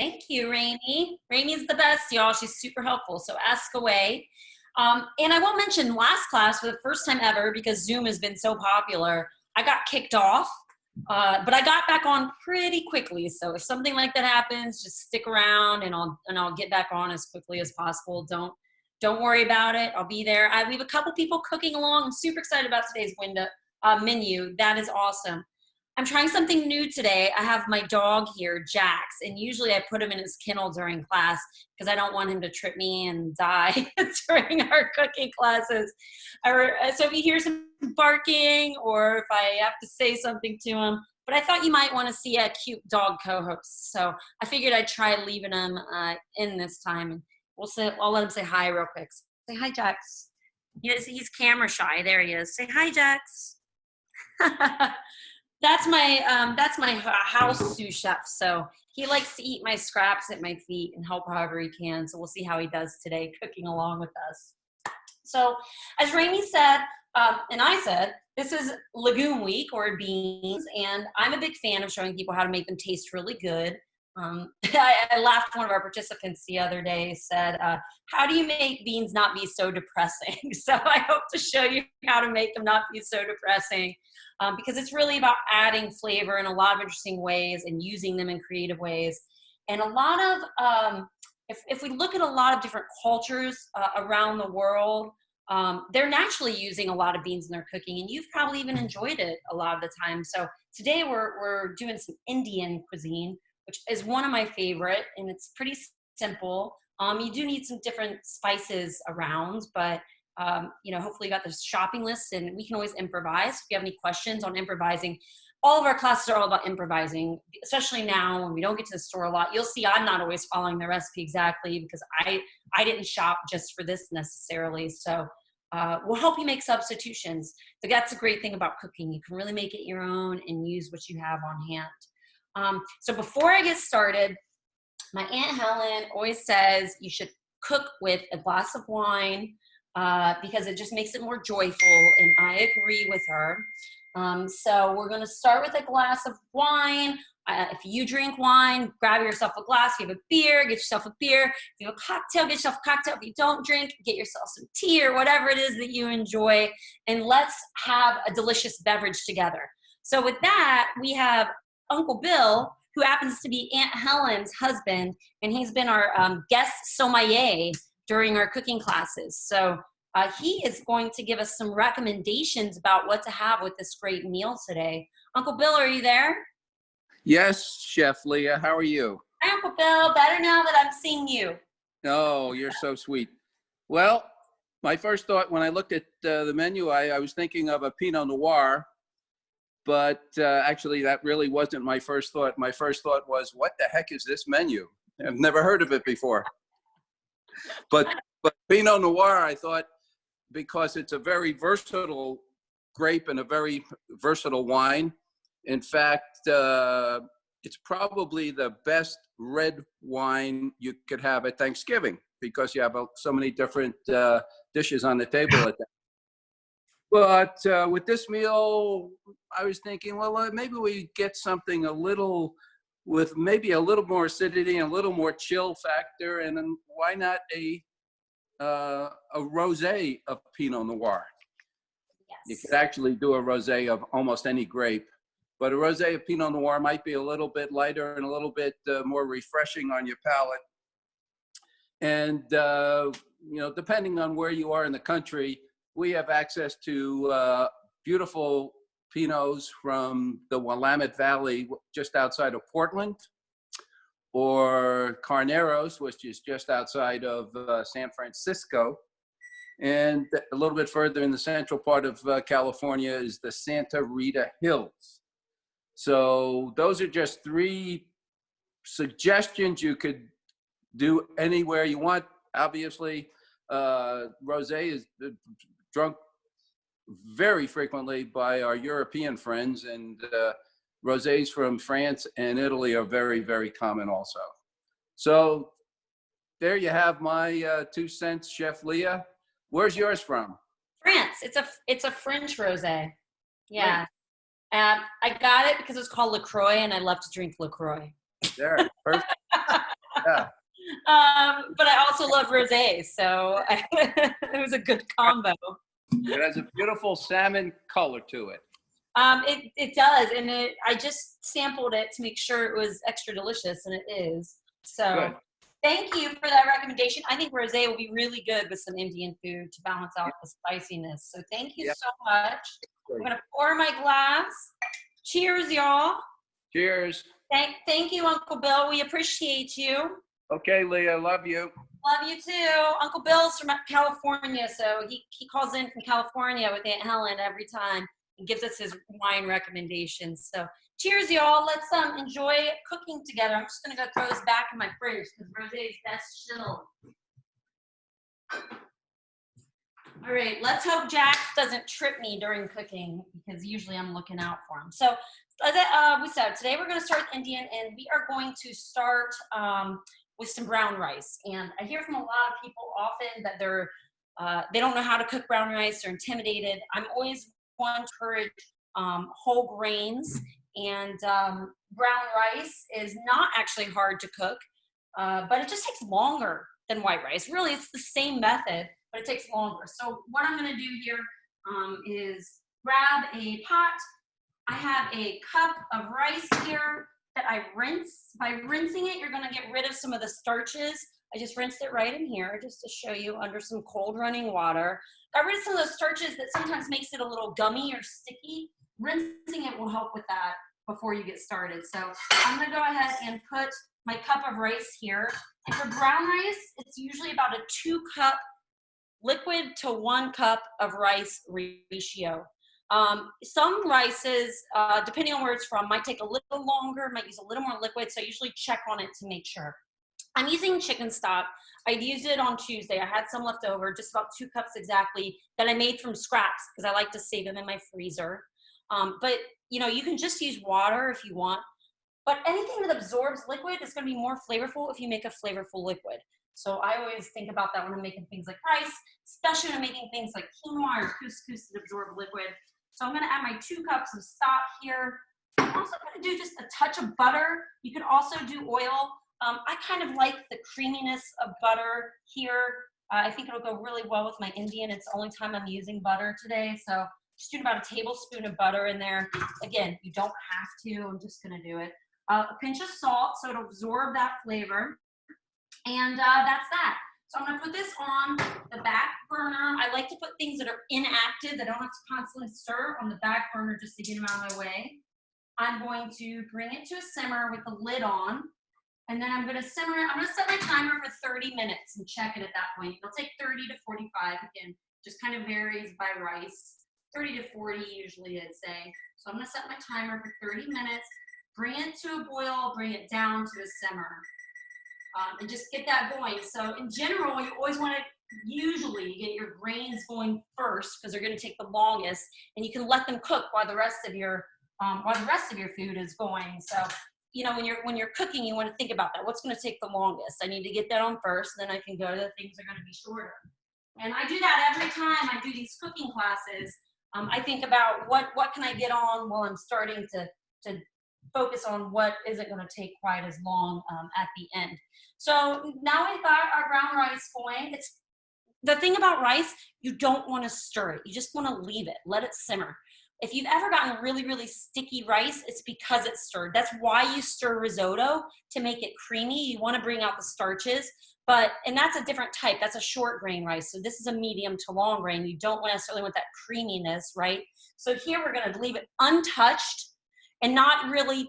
Thank you, Rainey. Rainey's the best, y'all. She's super helpful. So ask away. And I won't mention last class for the first time ever because Zoom has been so popular. I got kicked off, but I got back on pretty quickly. So if something like that happens, just stick around and I'll get back on as quickly as possible. Don't worry about it. I'll be there. We have a couple people cooking along. I'm super excited about today's menu. That is awesome. I'm trying something new today. I have my dog here, Jax, and usually I put him in his kennel during class because I don't want him to trip me and die during our cooking classes. So if you hear some barking or if I have to say something to him, but I thought you might want to see a cute dog co-host. So I figured I'd try leaving him in this time. And I'll let him say hi real quick. Say hi, Jax. He's camera shy. There he is. Say hi, Jax. That's my house sous chef. So he likes to eat my scraps at my feet and help however he can. So we'll see how he does today cooking along with us. So as Rainey said, and I said, this is legume week or beans. And I'm a big fan of showing people how to make them taste really good. I laughed. One of our participants the other day said, how do you make beans not be so depressing? So I hope to show you how to make them not be so depressing. Because it's really about adding flavor in a lot of interesting ways and using them in creative ways. And a lot of, if we look at a lot of different cultures around the world, they're naturally using a lot of beans in their cooking, and you've probably even enjoyed it a lot of the time. So today we're doing some Indian cuisine, which is one of my favorite, and it's pretty simple. You do need some different spices around, but hopefully you got the shopping list and we can always improvise. If you have any questions on improvising, all of our classes are all about improvising, especially now when we don't get to the store a lot. You'll see I'm not always following the recipe exactly because I didn't shop just for this necessarily. So we'll help you make substitutions. So that's a great thing about cooking. You can really make it your own and use what you have on hand. So before I get started, my Aunt Helen always says you should cook with a glass of wine, because it just makes it more joyful, and I agree with her. So we're going to start with a glass of wine. If you drink wine, grab yourself a glass. If you have a beer, get yourself a beer. If you have a cocktail, get yourself a cocktail. If you don't drink, get yourself some tea or whatever it is that you enjoy, and let's have a delicious beverage together. So with that, we have Uncle Bill, who happens to be Aunt Helen's husband, and he's been our guest sommelier during our cooking classes. So he is going to give us some recommendations about what to have with this great meal today. Uncle Bill, are you there? Yes, Chef Leah. How are you? Hi, Uncle Bill. Better now that I'm seeing you. Oh, you're so sweet. Well, my first thought when I looked at the menu, I was thinking of a Pinot Noir, but actually that really wasn't my first thought. My first thought was, what the heck is this menu? I've never heard of it before. But Pinot Noir, I thought, because it's a very versatile grape and a very versatile wine. In fact, it's probably the best red wine you could have at Thanksgiving because you have so many different dishes on the table at that. But with this meal, I was thinking, well, maybe we get something with maybe a little more acidity and a little more chill factor, and then why not a rosé of Pinot Noir? Yes. You could actually do a rosé of almost any grape, but a rosé of Pinot Noir might be a little bit lighter and a little bit more refreshing on your palate. And depending on where you are in the country, we have access to beautiful Pinots from the Willamette Valley, just outside of Portland, or Carneros, which is just outside of San Francisco. And a little bit further in the central part of California is the Santa Rita Hills. So those are just three suggestions. You could do anywhere you want. Obviously, rosé is drunk very frequently by our European friends, and rosés from France and Italy are very, very common also. So there you have my 2 cents, Chef Leah. Where's yours from? France. It's a French rosé. Yeah. I got it because it's called LaCroix, and I love to drink LaCroix. There, perfect. But I also love rosé, so it was a good combo. It has a beautiful salmon color to it. It does, and I just sampled it to make sure it was extra delicious, and it is. So Good. thank you for that recommendation. I think rosé will be really good with some Indian food to balance out the spiciness. So thank you so much. I'm gonna pour my glass. Cheers, y'all. Cheers. Thank you, Uncle Bill. We appreciate you. Okay, Leah, love you. Love you too. Uncle Bill's from California, so he calls in from California with Aunt Helen every time and gives us his wine recommendations. So cheers, y'all. Let's enjoy cooking together. I'm just gonna go throw this back in my fridge because rosé's best chilled. All right, let's hope Jax doesn't trip me during cooking because usually I'm looking out for him. So as we said, today we're gonna start Indian, and we are going to start with some brown rice. And I hear from a lot of people often that they don't know how to cook brown rice, they're intimidated. I'm always one to encourage whole grains, and brown rice is not actually hard to cook, but it just takes longer than white rice. Really, it's the same method, but it takes longer. So what I'm gonna do here is grab a pot. I have a cup of rice here that I rinse. By rinsing it, you're gonna get rid of some of the starches. I just rinsed it right in here just to show you under some cold running water. Got rid of some of those starches that sometimes makes it a little gummy or sticky. Rinsing it will help with that before you get started. So I'm gonna go ahead and put my cup of rice here. And for brown rice, it's usually about a 2-cup liquid to 1 cup of rice ratio. Some rices, depending on where it's from, might take a little longer, might use a little more liquid, so I usually check on it to make sure. I'm using chicken stock. I'd used it on Tuesday. I had some left over, just about 2 cups exactly, that I made from scraps because I like to save them in my freezer. But you can just use water if you want. But anything that absorbs liquid is going to be more flavorful if you make a flavorful liquid. So I always think about that when I'm making things like rice, especially when I'm making things like quinoa or couscous that absorb liquid. So I'm going to add my 2 cups of stock here. I'm also going to do just a touch of butter. You can also do oil. I kind of like the creaminess of butter here. I think it'll go really well with my Indian. It's the only time I'm using butter today. So just doing about a tablespoon of butter in there. Again, you don't have to. I'm just going to do it. A pinch of salt so it'll absorb that flavor. And that's that. So I'm gonna put this on the back burner. I like to put things that are inactive, that I don't have to constantly stir, on the back burner just to get them out of my way. I'm going to bring it to a simmer with the lid on, and then I'm gonna simmer it. I'm gonna set my timer for 30 minutes and check it at that point. It'll take 30 to 45, again, just kind of varies by rice. 30 to 40 usually, I'd say. So I'm gonna set my timer for 30 minutes, bring it to a boil, bring it down to a simmer. And just get that going. So in general, you always want to usually get your grains going first because they're going to take the longest, and you can let them cook while the rest of your food is going. So when you're cooking, you want to think about that. What's going to take the longest? I need to get that on first, then I can go to the things that are going to be shorter. And I do that every time I do these cooking classes. I think about what can I get on while I'm starting to focus on what isn't going to take quite as long at the end. So now we've got our brown rice going. It's the thing about rice, you don't want to stir it. You just want to leave it, let it simmer. If you've ever gotten really, really sticky rice, it's because it's stirred. That's why you stir risotto, to make it creamy. You want to bring out the starches, and that's a different type. That's a short grain rice. So this is a medium to long grain. You don't necessarily want that creaminess, right? So here we're going to leave it untouched and not really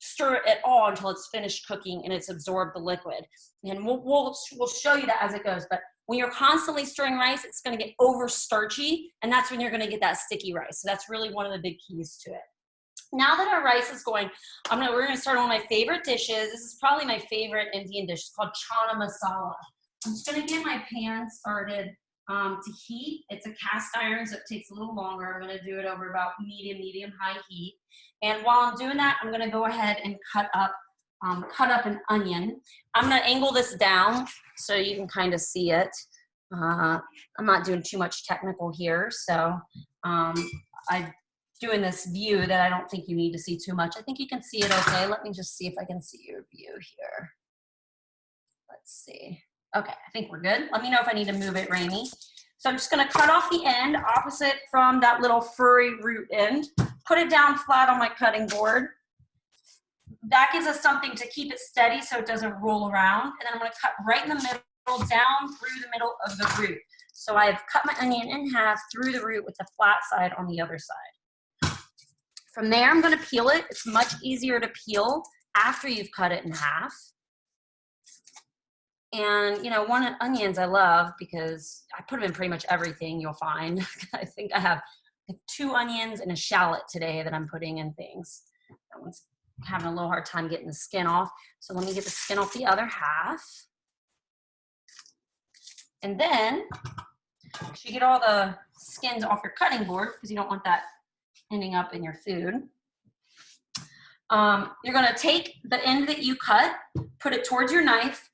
stir it at all until it's finished cooking and it's absorbed the liquid. And we'll show you that as it goes. But when you're constantly stirring rice, it's going to get over starchy, and that's when you're going to get that sticky rice. So that's really one of the big keys to it. Now that our rice is going, we're going to start on one of my favorite dishes. This is probably my favorite Indian dish. It's called Chana Masala. I'm just going to get my pan started to heat. It's a cast iron, so it takes a little longer. I'm going to do it over about medium, high heat. And while I'm doing that, I'm going to go ahead and cut up an onion. I'm going to angle this down so you can kind of see it. I'm not doing too much technical here, so I'm doing this view that I don't think you need to see too much. I think you can see it okay. Let me just see if I can see your view here. let's see. Okay, I think we're good. Let me know if I need to move it, Raimi. So I'm just gonna cut off the end opposite from that little furry root end, put it down flat on my cutting board. That gives us something to keep it steady so it doesn't roll around. And then I'm gonna cut right in the middle, down through the middle of the root. So I've cut my onion in half through the root with the flat side on the other side. From there, I'm gonna peel it. It's much easier to peel after you've cut it in half. And, you know, one onions I love because I put them in pretty much everything you'll find. I think I have 2 onions and a shallot today that I'm putting in things. That one's having a little hard time getting the skin off. So let me get the skin off the other half. And then you get all the skins off your cutting board because you don't want that ending up in your food. You're gonna take the end that you cut, put it towards your knife,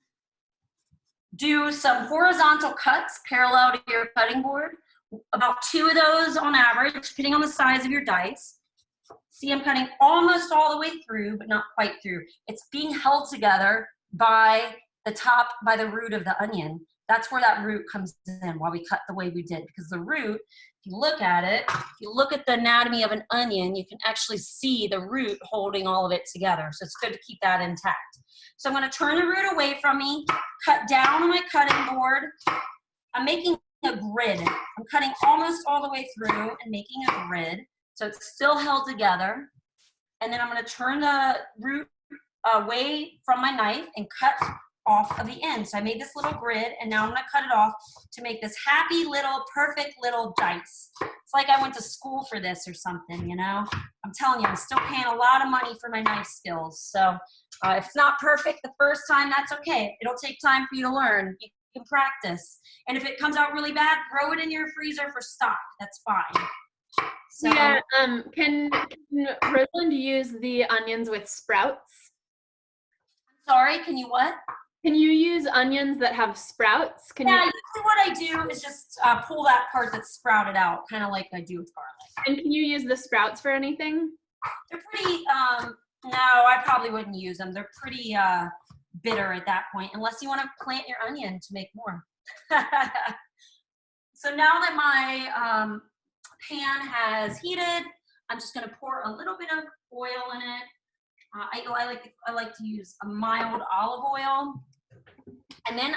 do some horizontal cuts parallel to your cutting board, about 2 of those on average, depending on the size of your dice. See, I'm cutting almost all the way through, but not quite through. It's being held together by the top, by the root of the onion. That's where that root comes in, why we cut the way we did. Because the root, if you look at it, if you look at the anatomy of an onion, you can actually see the root holding all of it together. So it's good to keep that intact. So I'm gonna turn the root away from me, cut down on my cutting board. I'm making a grid. I'm cutting almost all the way through and making a grid. So it's still held together. And then I'm gonna turn the root away from my knife and cut off of the end. So I made this little grid and now I'm gonna cut it off to make this happy little, perfect little dice. It's like I went to school for this or something, you know? I'm telling you, I'm still paying a lot of money for my knife skills. So if it's not perfect the first time, that's okay. It'll take time for you to learn. You can practice. And if it comes out really bad, throw it in your freezer for stock. That's fine. So, yeah, can Rosalind use the onions with sprouts? sorry, can you what? Can you use onions that have sprouts? Can Yeah, you, usually what I do is just pull that part that's sprouted out, kind of like I do with garlic. and can you use the sprouts for anything? They're pretty, no, I probably wouldn't use them. They're pretty bitter at that point, unless you want to plant your onion to make more. So now that my pan has heated, I'm just going to pour a little bit of oil in it. I like to use a mild olive oil, and then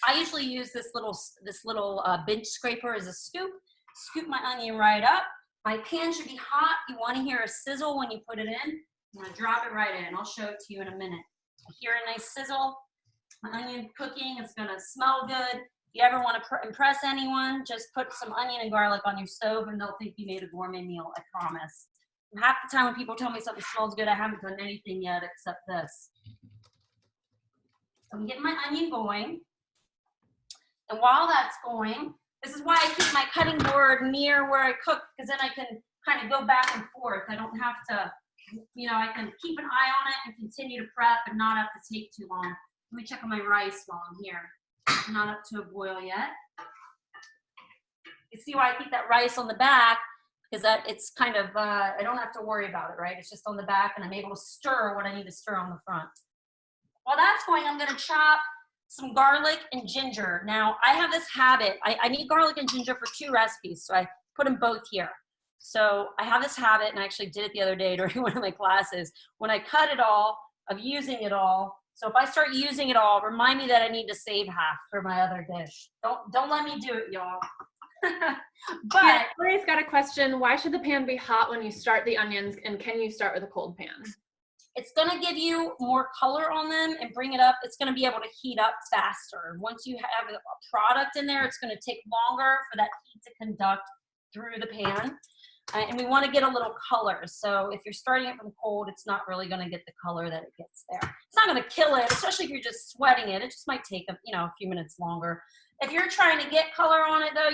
I usually use this little bench scraper as a scoop. Scoop my onion right up. My pan should be hot. You want to hear a sizzle when you put it in. I'm going to drop it right in. I'll show it to you in a minute. I hear a nice sizzle. My onion cooking. It's going to smell good. If you ever want to impress anyone, just put some onion and garlic on your stove and they'll think you made a gourmet meal, I promise. And half the time when people tell me something smells good, I haven't done anything yet except this. So I'm getting my onion going. And while that's going, this is why I keep my cutting board near where I cook, because then I can kind of go back and forth. I don't have to, you know, I can keep an eye on it and continue to prep and not have to take too long. Let me check on my rice while I'm here. Not up to a boil yet. You see why I keep that rice on the back, because that it's kind of, I don't have to worry about it, right? It's just on the back and I'm able to stir what I need to stir on the front. While that's going, I'm gonna chop some garlic and ginger. Now, I have this habit, I need garlic and ginger for 2 recipes, so I put them both here. So I have this habit, and I actually did it the other day during one of my classes, when I cut it all, of using it all. So if I start using it all, remind me that I need to save half for my other dish. Don't let me do it, y'all. But yeah, Lori's got a question. Why should the pan be hot when you start the onions, and can you start with a cold pan? it's gonna give you more color on them and bring it up. It's gonna be able to heat up faster. Once you have a product in there, it's gonna take longer for that heat to conduct through the pan. And we wanna get a little color. So if you're starting it from cold, it's not really gonna get the color that it gets there. It's not gonna kill it, especially if you're just sweating it. It just might take a few minutes longer. If you're trying to get color on it though,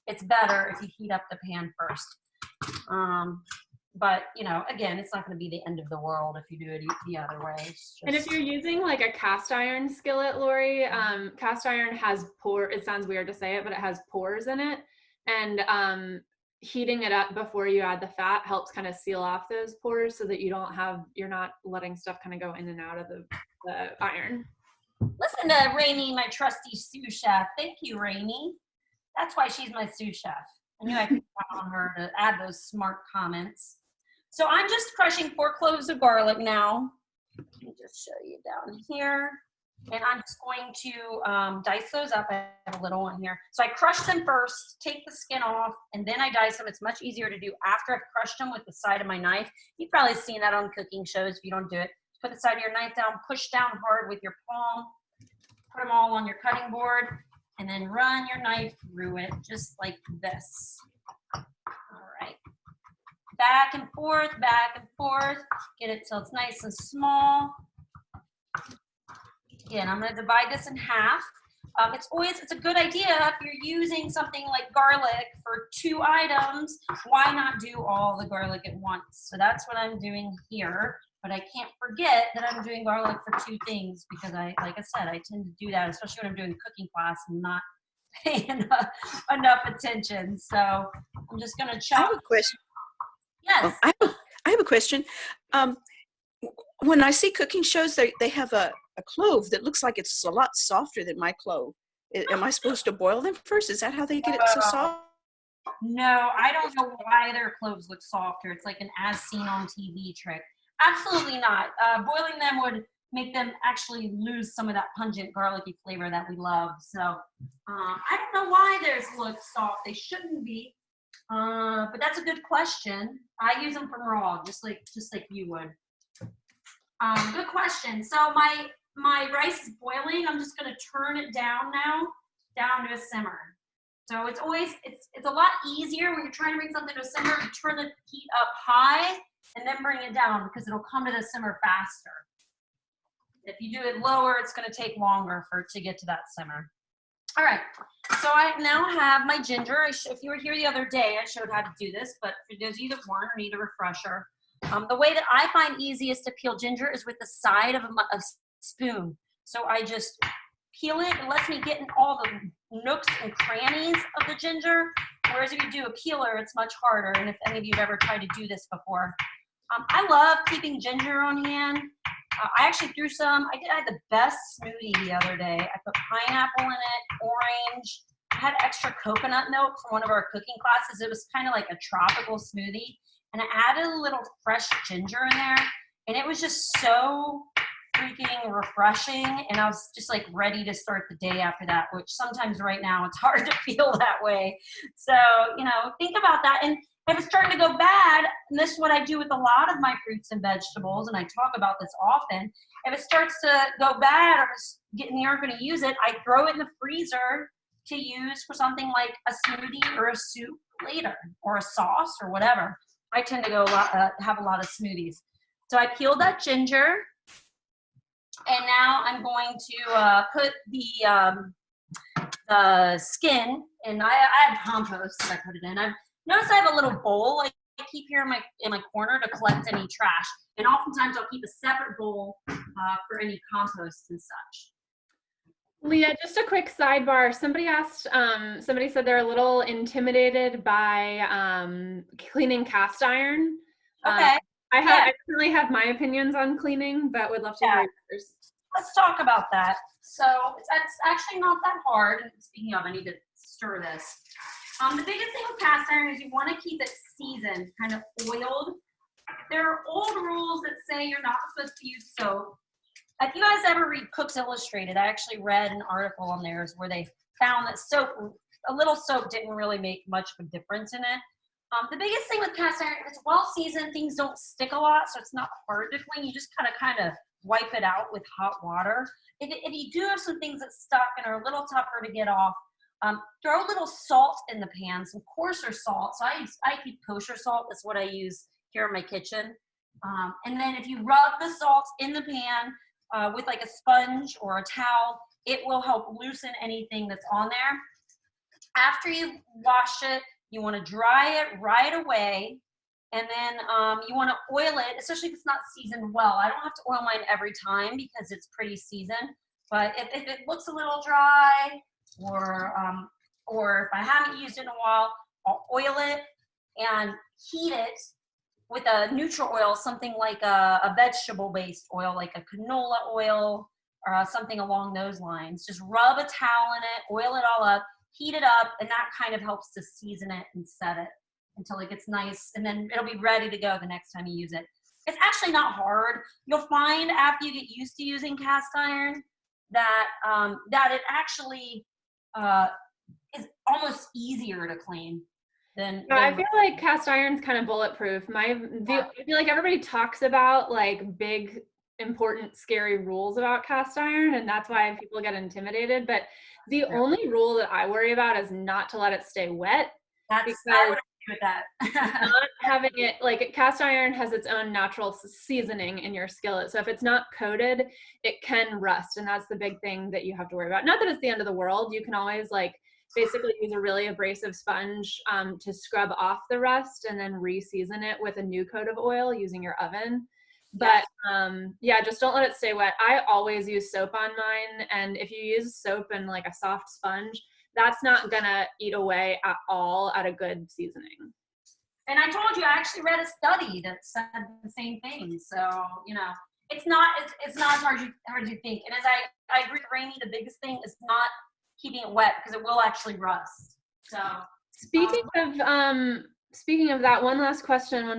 it's better if you heat up the pan first. But again, it's not going to be the end of the world if you do it the other way. And if you're using like a cast iron skillet, Lori, cast iron has pores. It sounds weird to say it, but it has pores in it. And heating it up before you add the fat helps kind of seal off those pores so that you're not letting stuff kind of go in and out of the iron. Listen to Rainey, my trusty sous chef. Thank you, Rainey. That's why she's my sous chef. I knew I could count on her to add those smart comments. So I'm just crushing 4 cloves of garlic now. Let me just show you down here. And I'm just going to dice those up. I have a little one here. So I crush them first, take the skin off, and then I dice them. It's much easier to do after I've crushed them with the side of my knife. You've probably seen that on cooking shows if you don't do it. Put the side of your knife down, push down hard with your palm, put them all on your cutting board, and then run your knife through it just like this. All right. Back and forth, get it till it's nice and small. Again, I'm going to divide this in half. It's a good idea if you're using something like garlic for 2 items, why not do all the garlic at once? So that's what I'm doing here, but I can't forget that I'm doing garlic for 2 things because like I said, I tend to do that, especially when I'm doing cooking class and not paying enough attention. So I'm just going to chop. I have a question. Yes. Oh, I have a question. When I see cooking shows, they have a clove that looks like it's a lot softer than my clove. Am I supposed to boil them first? Is that how they get it so soft? No, I don't know why their cloves look softer. It's like an as seen on TV trick. Absolutely not. Boiling them would make them actually lose some of that pungent garlicky flavor that we love. So I don't know why theirs look soft. They shouldn't be. But that's a good question. I use them from raw, just like you would. Good question. So my rice is boiling. I'm just going to turn it down now, down to a simmer. So it's a lot easier when you're trying to bring something to a simmer to turn the heat up high and then bring it down because it'll come to the simmer faster. If you do it lower, it's going to take longer for it to get to that simmer. All right, so I now have my ginger. If you were here the other day, I showed how to do this, but for those of you that weren't or need a refresher, the way that I find easiest to peel ginger is with the side of a spoon. So I just peel it. It lets me get in all the nooks and crannies of the ginger, whereas if you do a peeler, it's much harder, and if any of you have ever tried to do this before. I love keeping ginger on hand. I actually threw some. I had the best smoothie the other day. I put pineapple in it, orange. I had extra coconut milk from one of our cooking classes. It was kind of like a tropical smoothie. And I added a little fresh ginger in there. And it was just so freaking refreshing. And I was just like ready to start the day after that, which sometimes right now it's hard to feel that way. So, think about that. And if it's starting to go bad, and this is what I do with a lot of my fruits and vegetables, and I talk about this often, if it starts to go bad or you aren't going to use it, I throw it in the freezer to use for something like a smoothie or a soup later, or a sauce or whatever. I tend to have a lot of smoothies. So I peeled that ginger, and now I'm going to put the skin, and I have compost that I put it in. Notice I have a little bowl I keep here in my corner to collect any trash. And oftentimes I'll keep a separate bowl for any compost and such. Leah, just a quick sidebar. Somebody said they're a little intimidated by cleaning cast iron. Okay. I definitely have my opinions on cleaning, but would love to hear yours. Let's talk about that. So it's actually not that hard. And speaking of, I need to stir this. The biggest thing with cast iron is you want to keep it seasoned, kind of oiled. There are old rules that say you're not supposed to use soap. If you guys ever read Cooks Illustrated, I actually read an article on theirs where they found that a little soap didn't really make much of a difference in it. The biggest thing with cast iron, if it's well seasoned, things don't stick a lot, so it's not hard to clean. You just kind of wipe it out with hot water. If you do have some things that stuck and are a little tougher to get off, throw a little salt in the pan, some coarser salt. So I keep kosher salt. That's what I use here in my kitchen. And then if you rub the salt in the pan with like a sponge or a towel, it will help loosen anything that's on there. After you wash it, you want to dry it right away. And then you want to oil it, especially if it's not seasoned well. I don't have to oil mine every time because it's pretty seasoned. But if it looks a little dry, or if I haven't used it in a while, I'll oil it and heat it with a neutral oil, something like a vegetable-based oil, like a canola oil or something along those lines. Just rub a towel in it, oil it all up, heat it up, and that kind of helps to season it and set it until it gets nice, and then it'll be ready to go the next time you use it. It's actually not hard. You'll find after you get used to using cast iron that that it actually is almost easier to clean than I feel like cast iron's kind of bulletproof. I feel like everybody talks about like big, important, scary rules about cast iron, and that's why people get intimidated. But the only rule that I worry about is not to let it stay wet. I would agree with that. Not having it, like cast iron has its own natural seasoning in your skillet. So if it's not coated, it can rust. And that's the big thing that you have to worry about. Not that it's the end of the world. You can always like basically use a really abrasive sponge to scrub off the rust and then re-season it with a new coat of oil using your oven. But yeah, just don't let it stay wet. I always use soap on mine. And if you use soap and like a soft sponge, that's not gonna eat away at all at a good seasoning. And I told you, I actually read a study that said the same thing. So, you know, it's not as hard as you think. And as I agree with Rainey, the biggest thing is not keeping it wet because it will actually rust. So speaking of that, one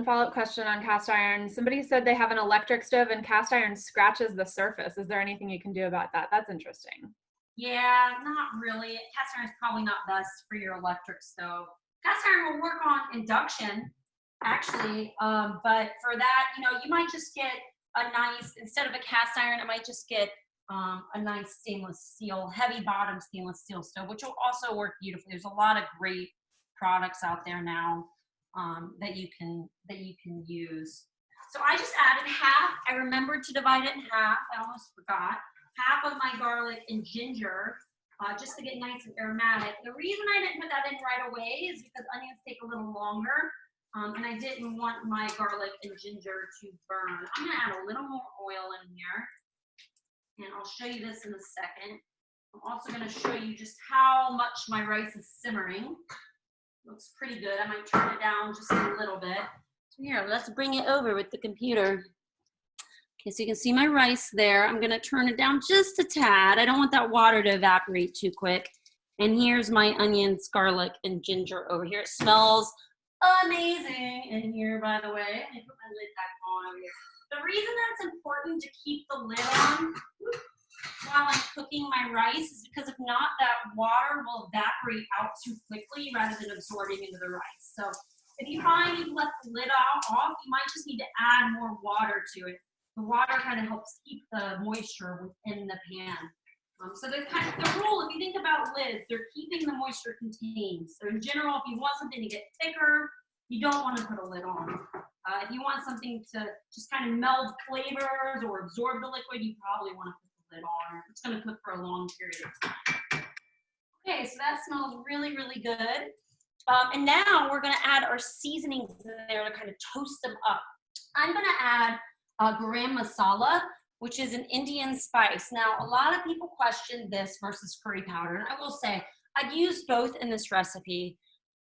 follow-up question on cast iron. Somebody said they have an electric stove and cast iron scratches the surface. Is there anything you can do about that? That's interesting. Yeah, not really. Cast iron is probably not best for your electric stove. Cast iron will work on induction, actually, but for that, you know, you might just get a nice, instead of a cast iron, it might just get a nice stainless steel, heavy bottom stainless steel stove, which will also work beautifully. There's a lot of great products out there now that you can use. So I just added half. I remembered to divide it in half. I almost forgot. Half of my garlic and ginger, just to get nice and aromatic. The reason I didn't put that in right away is because onions take a little longer, and I didn't want my garlic and ginger to burn. I'm gonna add a little more oil in here, and I'll show you this in a second. I'm also gonna show you just how much my rice is simmering. Looks pretty good. I might turn it down just a little bit. So here, let's bring it over with the computer. Okay, so you can see my rice there. I'm gonna turn it down just a tad. I don't want that water to evaporate too quick. And here's my onions, garlic, and ginger over here. It smells amazing in here, by the way. Let me put my lid back on over here. The reason that's important to keep the lid on while I'm cooking my rice is because if not, that water will evaporate out too quickly rather than absorbing into the rice. So if you find you've left the lid off, you might just need to add more water to it. The water kind of helps keep the moisture within the pan. So the rule, if you think about lids, they're keeping the moisture contained. So in general, if you want something to get thicker, you don't want to put a lid on. If you want something to just kind of meld flavors or absorb the liquid, you probably want to put the lid on. It's going to cook for a long period of time. Okay, so that smells really, really good. And now we're going to add our seasonings in there to kind of toast them up. I'm going to add Garam Masala, which is an Indian spice. Now, a lot of people question this versus curry powder. And I will say, I've used both in this recipe.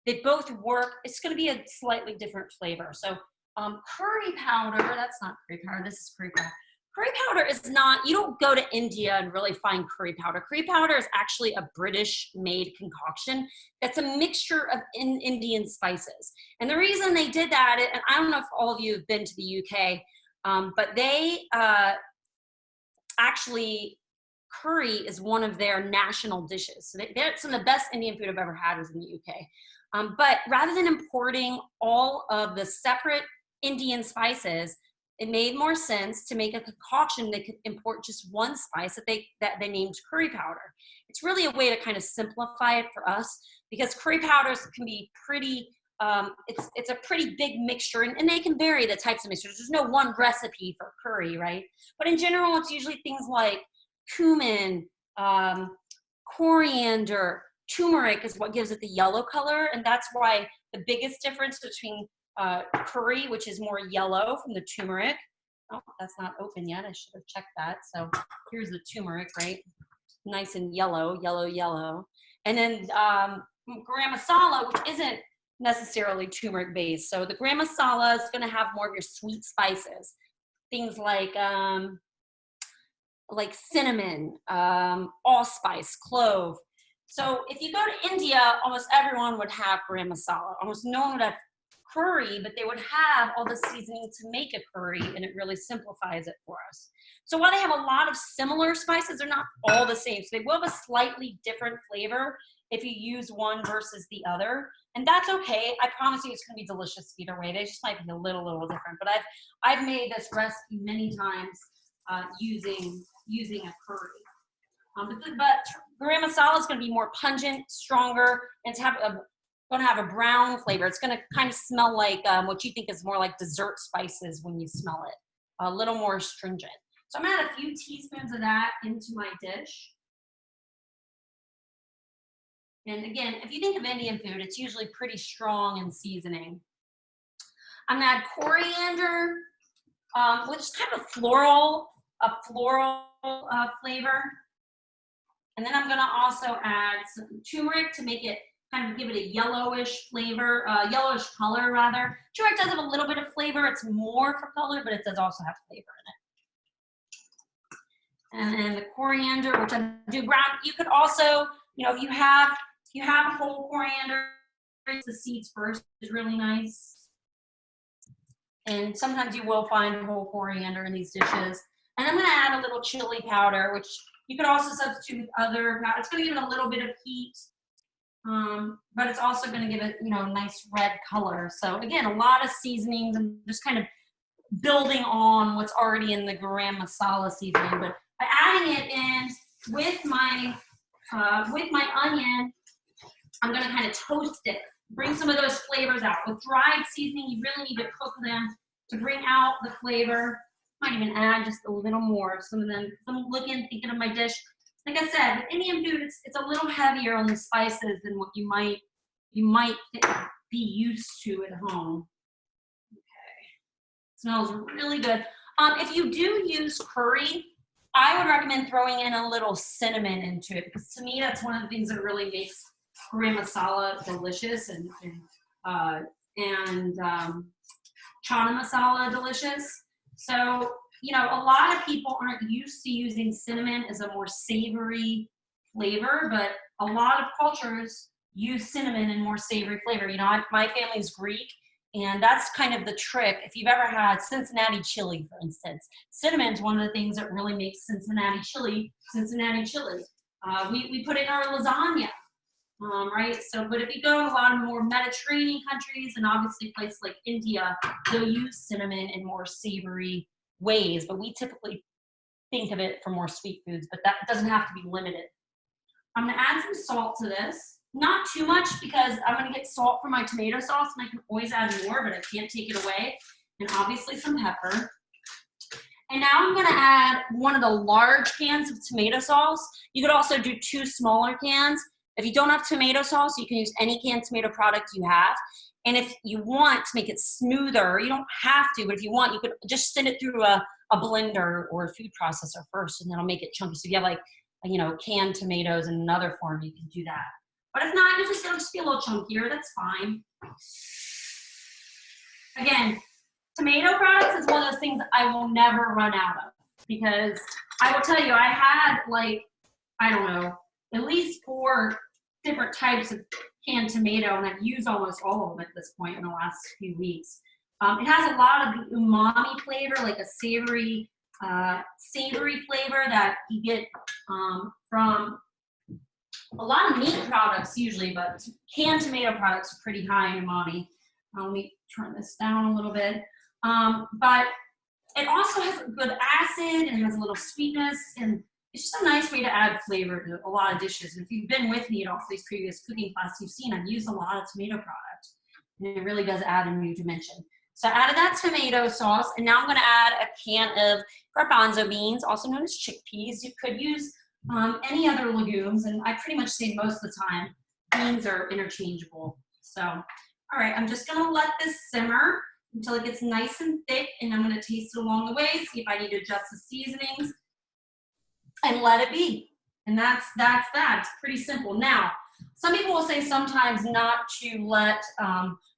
They both work. It's going to be a slightly different flavor. So curry powder, that's not curry powder. This is curry powder. Curry powder is not, you don't go to India and really find curry powder. Curry powder is actually a British-made concoction that's a mixture of Indian spices. And the reason they did that, and I don't know if all of you have been to the UK, but they actually, curry is one of their national dishes. So some of the best Indian food I've ever had was in the UK. But rather than importing all of the separate Indian spices, it made more sense to make a concoction that could import just one spice that they named curry powder. It's really a way to kind of simplify it for us because curry powders can be pretty, it's a pretty big mixture and they can vary the types of mixtures. There's no one recipe for curry, right? But in general, it's usually things like cumin, coriander, turmeric is what gives it the yellow color. And that's why the biggest difference between curry, which is more yellow from the turmeric. Oh, that's not open yet. I should have checked that. So here's the turmeric, right? Nice and yellow, yellow, yellow. And then Garam Masala, which isn't necessarily turmeric based. So the Garam Masala is going to have more of your sweet spices. Things like like cinnamon, allspice, clove. So if you go to India, almost everyone would have garam masala. Almost no one would have curry, but they would have all the seasoning to make a curry, and it really simplifies it for us. So while they have a lot of similar spices, they're not all the same. So they will have a slightly different flavor if you use one versus the other. And that's okay. I promise you it's gonna be delicious either way. They just might be a little different. But I've made this recipe many times using a curry. But garam masala is going to be more pungent, stronger, and it's going to have a brown flavor. It's going to kind of smell like what you think is more like dessert spices when you smell it, a little more astringent. So I'm going to add a few teaspoons of that into my dish. And again, if you think of Indian food, it's usually pretty strong in seasoning. I'm going to add coriander, which is kind of a floral flavor. And then I'm going to also add some turmeric to make it kind of give it a yellowish flavor, yellowish color rather. Turmeric does have a little bit of flavor. It's more for color, but it does also have flavor in it. And then the coriander, which I do ground. You could also, you know, if you have whole coriander, the seeds first is really nice. And sometimes you will find whole coriander in these dishes. And I'm going to add a little chili powder, which you could also substitute with other. It's going to give it a little bit of heat, but it's also going to give it, you know, a nice red color. So again, a lot of seasonings and just kind of building on what's already in the garam masala seasoning. But by adding it in with my onion, I'm going to kind of toast it, bring some of those flavors out. With dried seasoning, you really need to cook them to bring out the flavor. Might even add just a little more. Some of them, I'm looking, thinking of my dish. Like I said, with Indian food, it's a little heavier on the spices than what you might be used to at home. Okay, smells really good. If you do use curry, I would recommend throwing in a little cinnamon into it, because to me that's one of the things that really makes garam masala delicious, and chana masala delicious. So, you know, a lot of people aren't used to using cinnamon as a more savory flavor, but a lot of cultures use cinnamon in more savory flavor. You know, my family's Greek, and that's kind of the trick. If you've ever had Cincinnati chili, for instance, cinnamon is one of the things that really makes Cincinnati chili. We put it in our lasagna. Right? So, but if you go to a lot of more Mediterranean countries, and obviously places like India, they'll use cinnamon in more savory ways, but we typically think of it for more sweet foods, but that doesn't have to be limited. I'm gonna add some salt to this. Not too much, because I'm gonna get salt from my tomato sauce, and I can always add more, but I can't take it away. And obviously some pepper. And now I'm gonna add one of the large cans of tomato sauce. You could also do 2 smaller cans. If you don't have tomato sauce, you can use any canned tomato product you have. And if you want to make it smoother, you don't have to, but if you want, you could just send it through a blender or a food processor first, and that'll make it chunky. So if you have, like, you know, canned tomatoes in another form, you can do that. But if not, it'll just be a little chunkier. That's fine. Again, tomato products is one of those things I will never run out of, because I will tell you, I had, like, I don't know, at least 4 different types of canned tomato, and I've used almost all of them at this point in the last few weeks. It has a lot of the umami flavor, like a savory flavor that you get from a lot of meat products usually, but canned tomato products are pretty high in umami. Let me turn this down a little bit. But it also has a good acid, and it has a little sweetness, and it's just a nice way to add flavor to a lot of dishes. And if you've been with me at all these previous cooking classes, you've seen I've used a lot of tomato product, and it really does add a new dimension. So I added that tomato sauce, and now I'm going to add a can of garbanzo beans, also known as chickpeas. You could use any other legumes, and I pretty much say most of the time beans are interchangeable. So, all right, I'm just going to let this simmer until it gets nice and thick, and I'm going to taste it along the way, see if I need to adjust the seasonings, and let it be. And that's that. It's pretty simple. Now, some people will say sometimes not to let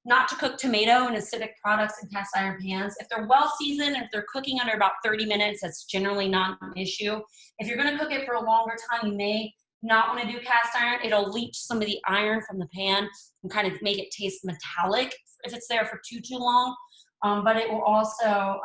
not to cook tomato and acidic products in cast iron pans. If they're well seasoned, if they're cooking under about 30 minutes, that's generally not an issue. If you're gonna cook it for a longer time, you may not wanna do cast iron. It'll leach some of the iron from the pan and kind of make it taste metallic if it's there for too long. But it will also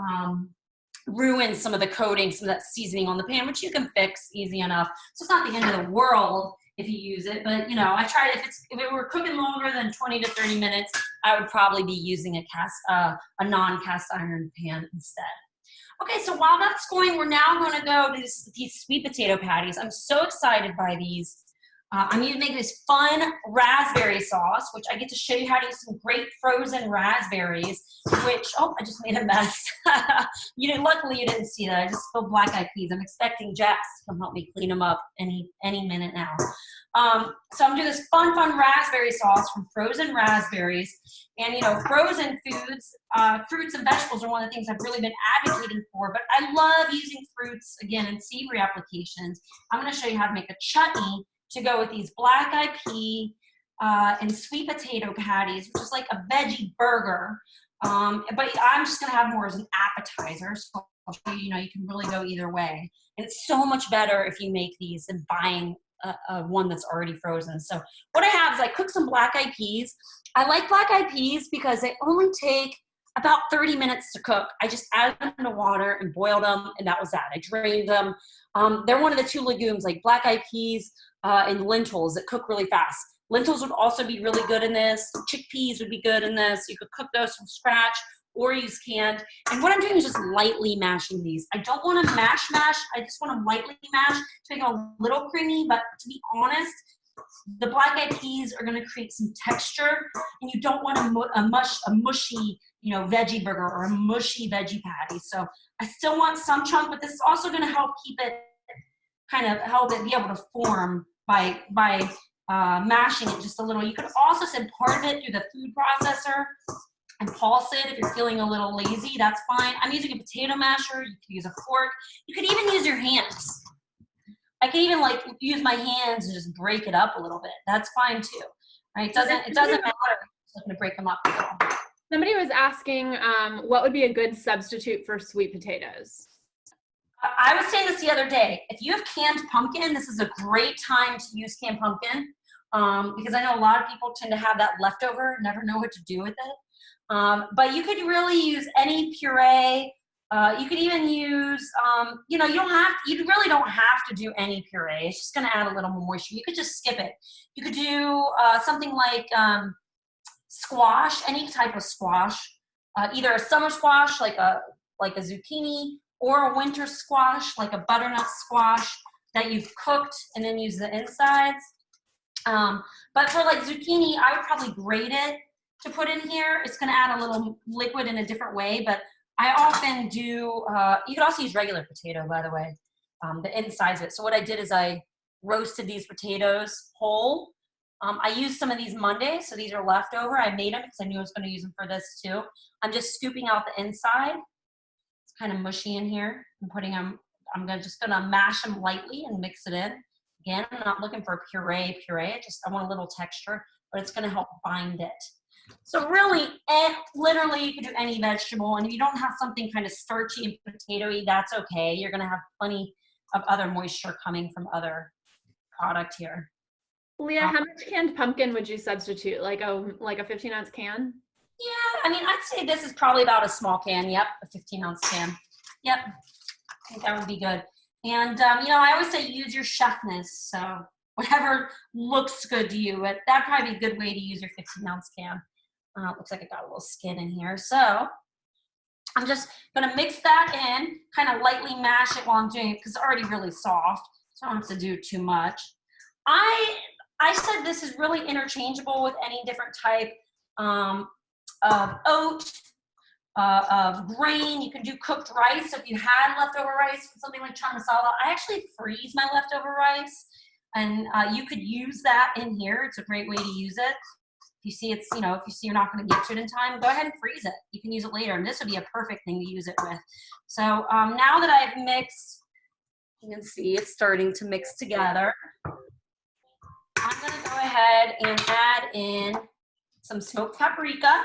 ruin some of the coating, some of that seasoning on the pan, which you can fix easy enough. So it's not the end of the world if you use it, but you know, I tried, if it were cooking longer than 20 to 30 minutes, I would probably be using a non-cast iron pan instead. Okay, so while that's going, we're now gonna go to these sweet potato patties. I'm so excited by these. I'm gonna make this fun raspberry sauce, which I get to show you how to use some great frozen raspberries, which, oh, I just made a mess. Luckily you didn't see that. I just spilled black-eyed peas. I'm expecting Jax to come help me clean them up any minute now. So I'm doing this fun raspberry sauce from frozen raspberries. And you know, frozen foods, fruits and vegetables are one of the things I've really been advocating for, but I love using fruits, again, in savory applications. I'm gonna show you how to make a chutney to go with these black-eyed pea and sweet potato patties, which is like a veggie burger. But I'm just gonna have more as an appetizer, so I'll show you, you can really go either way. And it's so much better if you make these than buying one that's already frozen. So what I have is I cook some black-eyed peas. I like black-eyed peas because they only take about 30 minutes to cook. I just added them to water and boiled them, and that was that. I drained them. They're one of the two legumes, like black-eyed peas and lentils, that cook really fast. Lentils would also be really good in this. Chickpeas would be good in this. You could cook those from scratch or use canned. And what I'm doing is just lightly mashing these. I don't want to mash. I just want to lightly mash to make it a little creamy. But to be honest, the black-eyed peas are going to create some texture, and you don't want a mushy, veggie burger or a mushy veggie patty. So I still want some chunk, but this is also going to help keep it, help it be able to form by mashing it just a little. You could also send part of it through the food processor and pulse it if you're feeling a little lazy. That's fine. I'm using a potato masher. You can use a fork. You could even use your hands. I can even use my hands and just break it up a little bit. That's fine too. Right? It doesn't matter. I'm going to break them up a little. Somebody was asking what would be a good substitute for sweet potatoes? I was saying this the other day. If you have canned pumpkin, this is a great time to use canned pumpkin because I know a lot of people tend to have that leftover, never know what to do with it. But you could really use any puree. You could even use, you really don't have to do any puree. It's just going to add a little more moisture. You could just skip it. You could do something like squash, any type of squash, either a summer squash like a zucchini, or a winter squash like a butternut squash that you've cooked and then use the insides. But for zucchini, I would probably grate it to put in here. It's going to add a little liquid in a different way, but I often do, you could also use regular potato, by the way, the insides of it. So what I did is I roasted these potatoes whole. I used some of these Mondays, so these are leftover. I made them because I knew I was going to use them for this too. I'm just scooping out the inside. It's kind of mushy in here. I'm putting them, just going to mash them lightly and mix it in. Again, I'm not looking for a puree. I want a little texture, but it's going to help bind it. So really, literally, you could do any vegetable, and if you don't have something kind of starchy and potatoey, that's okay. You're going to have plenty of other moisture coming from other product here. Leah, how much canned pumpkin would you substitute? Like a 15-ounce can? Yeah, I'd say this is probably about a small can. Yep, a 15-ounce can. Yep, I think that would be good. And I always say use your chefness. So whatever looks good to you, but that'd probably be a good way to use your 15-ounce can. Looks like I got a little skin in here. So I'm just gonna mix that in, kind of lightly mash it while I'm doing it because it's already really soft. So I don't have to do too much. I said this is really interchangeable with any different type of oat, of grain. You can do cooked rice. So if you had leftover rice, something like Chana Masala, I actually freeze my leftover rice. And you could use that in here. It's a great way to use it. If you see if you see you're not going to get to it in time, go ahead and freeze it. You can use it later, and this would be a perfect thing to use it with. So now that I've mixed, you can see it's starting to mix together. I'm going to go ahead and add in some smoked paprika.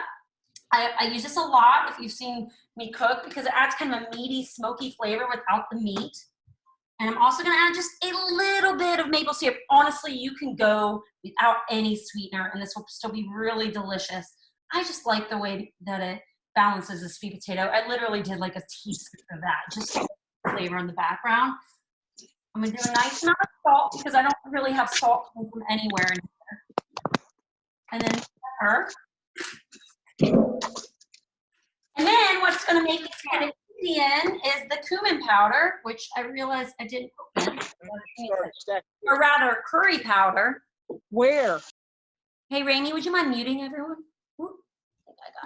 I use this a lot if you've seen me cook because it adds kind of a meaty, smoky flavor without the meat. And I'm also gonna add just a little bit of maple syrup. Honestly, you can go without any sweetener and this will still be really delicious. I just like the way that it balances the sweet potato. I literally did like a teaspoon of that, just to flavor in the background. I'm gonna do a nice amount of salt because I don't really have salt coming from anywhere in here. And then pepper. And then what's gonna make this kind of Indian is the cumin powder, which I realized I didn't open, or rather curry powder. Where? Hey, Rainey, would you mind muting everyone? Ooh,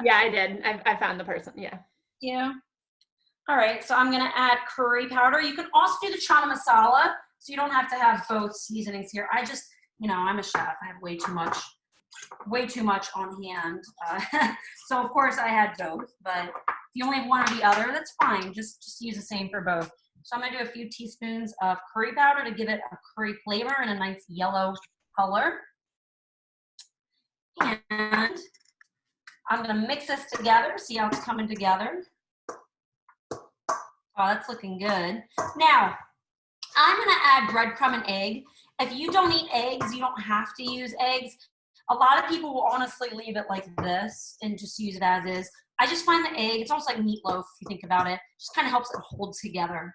Yeah, I did. I found the person. Yeah. Yeah. All right, so I'm gonna add curry powder. You can also do the Chana Masala, so you don't have to have both seasonings here. I just, you know, I'm a chef. I have way too much on hand. So of course I had both, but if you only have one or the other, that's fine. Just use the same for both. So I'm gonna do a few teaspoons of curry powder to give it a curry flavor and a nice yellow color. And I'm gonna mix this together, see how it's coming together. Oh, that's looking good. Now, I'm gonna add breadcrumb and egg. If you don't eat eggs, you don't have to use eggs. A lot of people will honestly leave it like this and just use it as is. I just find the egg, it's almost like meatloaf if you think about it. Just kind of helps it hold together.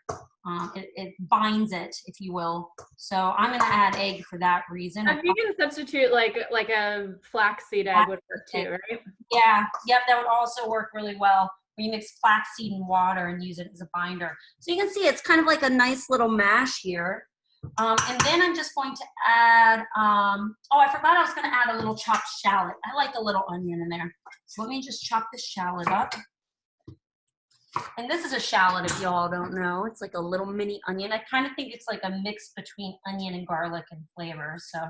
It binds it, if you will. So I'm gonna add egg for that reason. And you can substitute like a flaxseed egg would work too, right? Yeah, yep, that would also work really well. When you mix flaxseed and water and use it as a binder. So you can see it's kind of like a nice little mash here. And then I'm just going to add, oh, I forgot I was gonna add a little chopped shallot. I like a little onion in there. So let me just chop this shallot up. And this is a shallot if y'all don't know. It's like a little mini onion. I kind of think it's like a mix between onion and garlic and flavor. So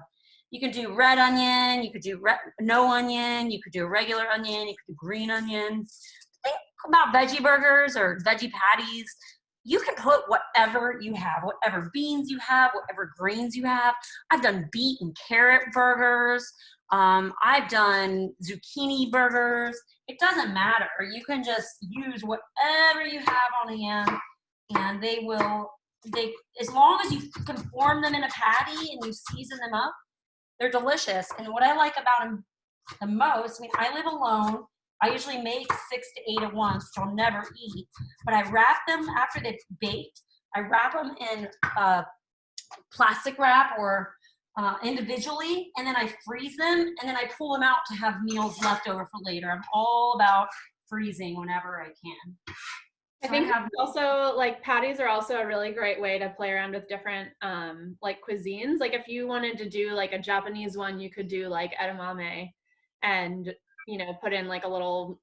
you could do red onion, you could do no onion, you could do a regular onion, you could do green onion. Think about veggie burgers or veggie patties. You can put whatever you have, whatever beans you have, whatever grains you have. I've done beet and carrot burgers. I've done zucchini burgers. It doesn't matter. You can just use whatever you have on hand and as long as you can form them in a patty and you season them up, they're delicious. And what I like about them the most, I mean, I live alone. I usually make 6 to 8 at once, which I'll never eat. But I wrap them after they've baked. I wrap them in plastic wrap or individually, and then I freeze them, and then I pull them out to have meals left over for later. I'm all about freezing whenever I can. I think also like patties are also a really great way to play around with different like cuisines. Like if you wanted to do like a Japanese one, you could do like edamame and you know, put in like a little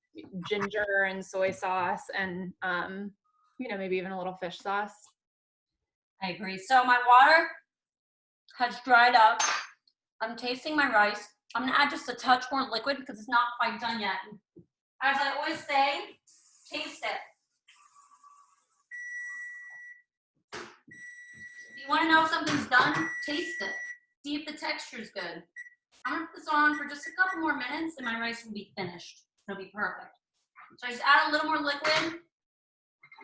ginger and soy sauce and, you know, maybe even a little fish sauce. I agree. So my water has dried up. I'm tasting my rice. I'm gonna add just a touch more liquid because it's not quite done yet. As I always say, taste it. If you wanna know if something's done, taste it. See if the texture's good. I'm gonna put this on for just a couple more minutes and my rice will be finished. It'll be perfect. So I just add a little more liquid.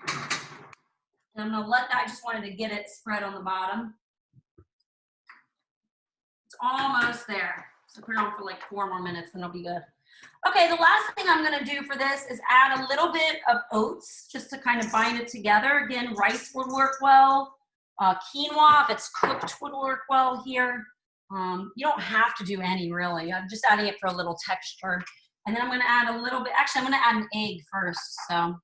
And I'm gonna let that, I just wanted to get it spread on the bottom. It's almost there. So put it on for like 4 more minutes and it'll be good. Okay, the last thing I'm gonna do for this is add a little bit of oats just to kind of bind it together. Again, rice would work well. Quinoa, if it's cooked, would work well here. You don't have to do any really. I'm just adding it for a little texture. And then I'm gonna add a little bit, actually I'm gonna add an egg first, so.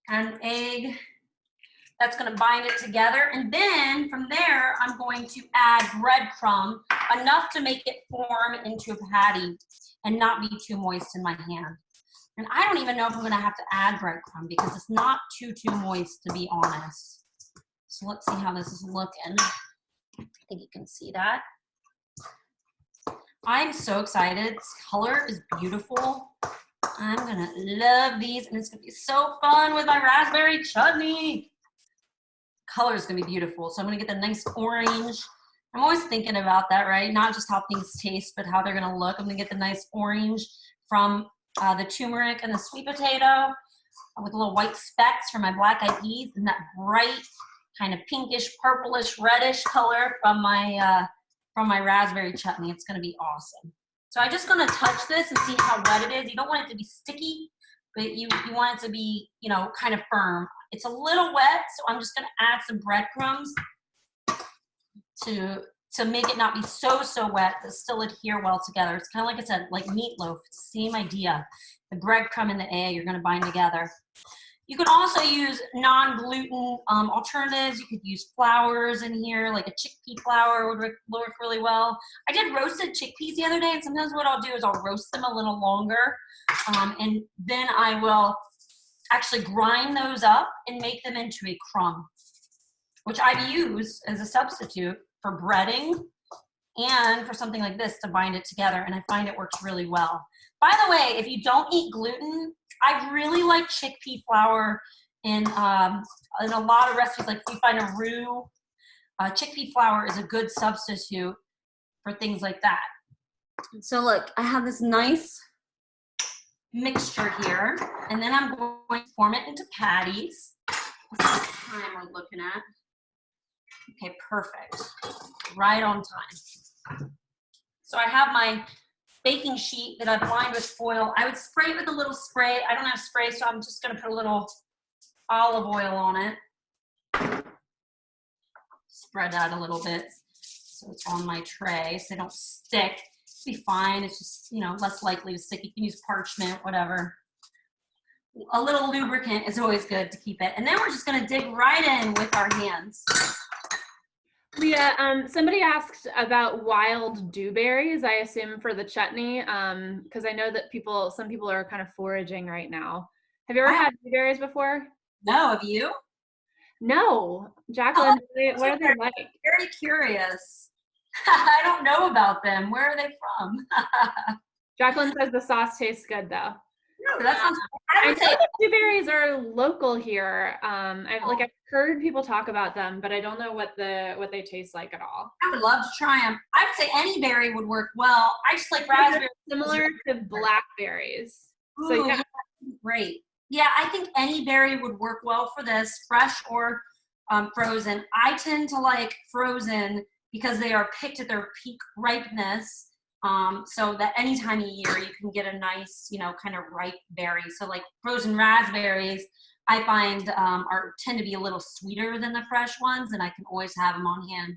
Add an egg, that's gonna bind it together. And then from there, I'm going to add breadcrumb, enough to make it form into a patty and not be too moist in my hand. And I don't even know if I'm gonna have to add breadcrumb because it's not too moist to be honest. So let's see how this is looking. I think you can see that. I'm so excited. This color is beautiful. I'm gonna love these and it's gonna be so fun with my raspberry chutney. Color is gonna be beautiful. So I'm gonna get the nice orange. I'm always thinking about that, right? Not just how things taste, but how they're gonna look. I'm gonna get the nice orange from the turmeric and the sweet potato with little white specks for my black eyed peas, and that bright kind of pinkish, purplish, reddish color from my raspberry chutney. It's gonna be awesome. So I'm just gonna touch this and see how wet it is. You don't want it to be sticky, but you want it to be, you know, kind of firm. It's a little wet, so I'm just gonna add some breadcrumbs to make it not be so wet, but still adhere well together. It's kind of like I said, like meatloaf, same idea. The breadcrumb and the egg are gonna bind together. You can also use non-gluten alternatives. You could use flours in here, like a chickpea flour would work really well. I did roasted chickpeas the other day, and sometimes what I'll do is I'll roast them a little longer, and then I will actually grind those up and make them into a crumb, which I've used as a substitute for breading and for something like this to bind it together, and I find it works really well. By the way, if you don't eat gluten, I really like chickpea flour in a lot of recipes. Like if you find a roux, chickpea flour is a good substitute for things like that. So look, I have this nice mixture here, and then I'm going to form it into patties. What's the time we're looking at? Okay, perfect. Right on time. So I have my baking sheet that I've lined with foil. I would spray it with a little spray. I don't have spray, so I'm just gonna put a little olive oil on it. Spread that a little bit so it's on my tray so they don't stick. It'll be fine. It's just, you know, less likely to stick. You can use parchment, whatever. A little lubricant is always good to keep it. And then we're just gonna dig right in with our hands. Leah, somebody asked about wild dewberries, I assume for the chutney, because I know that some people are kind of foraging right now. Have you ever had dewberries before? No, have you? No. Jacqueline, what are they like? Very curious. I don't know about them. Where are they from? Jacqueline says the sauce tastes good though. No, that sounds. I know that dewberries are local here. I've heard people talk about them, but I don't know what they taste like at all. I would love to try them. I would say any berry would work well. I just like raspberry. Similar to blackberries. Ooh, So yeah, great. Yeah, I think any berry would work well for this, fresh or frozen. I tend to like frozen because they are picked at their peak ripeness. So that any time of year you can get a nice, you know, kind of ripe berry. So like frozen raspberries, I find tend to be a little sweeter than the fresh ones, and I can always have them on hand.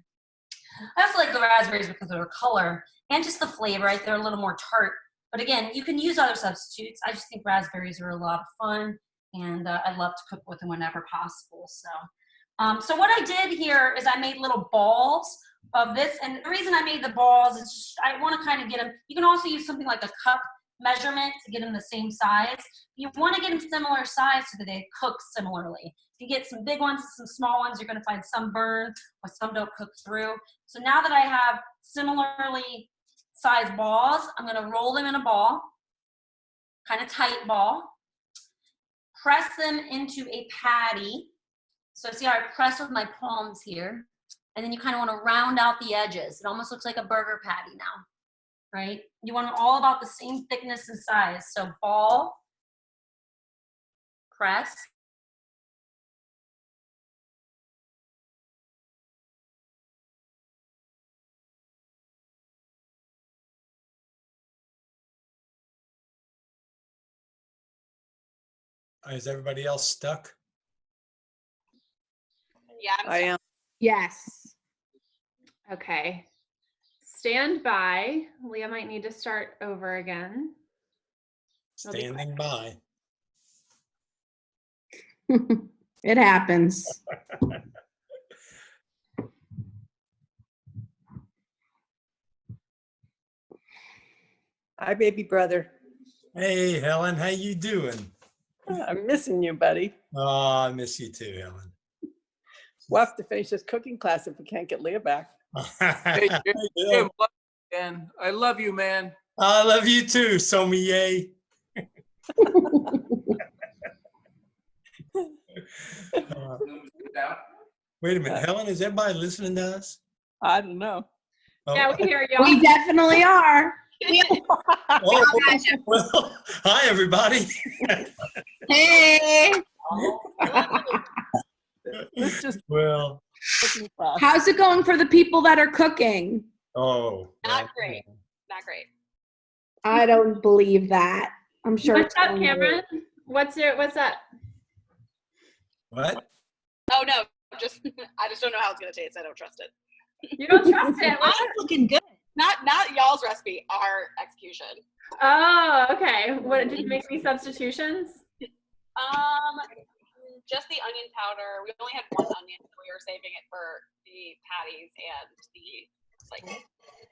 I also like the raspberries because of their color and just the flavor, right? They're a little more tart. But again, you can use other substitutes. I just think raspberries are a lot of fun, and I love to cook with them whenever possible. So what I did here is I made little balls of this, and the reason I made the balls is just, I want to kind of get them. You can also use something like a cup measurement to get them the same size. You want to get them similar size so that they cook similarly. If you get some big ones and some small ones, you're going to find some burn or some don't cook through. So now that I have similarly sized balls, I'm going to roll them in a ball, kind of tight ball, press them into a patty. So see how I press with my palms here? And then you kind of want to round out the edges. It almost looks like a burger patty now, right? You want them all about the same thickness and size. So ball, press. Is everybody else stuck? yeah, I am. yes. Okay. Stand by. Leah might need to start over again. It'll be Standing by. It happens. Hi, baby brother. Hey, Helen, how you doing? I'm missing you, buddy. Oh, I miss you too, Helen. We'll have to finish this cooking class if we can't get Leah back. Hey, Jim, man, I love you, man. I love you too, Sommelier. Wait a minute, Helen, is everybody listening to us? I don't know. Oh, Yeah, we hear y'all. We definitely are. oh, well, hi, everybody. Hey, This just Well, cooking class. how's it going for the people that are cooking? oh. Not great. Not great. I don't believe that. I'm sure What's it's up, going Cameron? great. What's up? What? Oh no, I just don't know how it's gonna taste. I don't trust it. You don't trust it. What's Mine's looking good. Not y'all's recipe, our execution. Oh, okay. What did you make any substitutions? Just the onion powder. We only had one onion, so we were saving it for the patties and the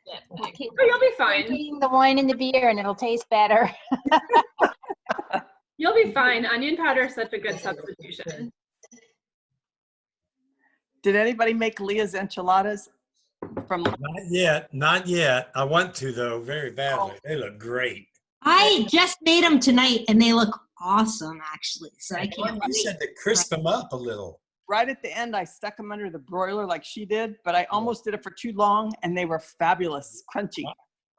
dip thing. Oh, you'll be fine. Drinking the wine and the beer, and it'll taste better. You'll be fine. Onion powder is such a good substitution. Did anybody make Leah's enchiladas? From Not yet. Not yet. I want to, though, very badly. They look great. I just made them tonight, and they look awesome, actually. So I can't You wait. said to crisp them up a little. right at the end, I stuck them under the broiler like she did, but I almost did it for too long, and they were fabulous, crunchy.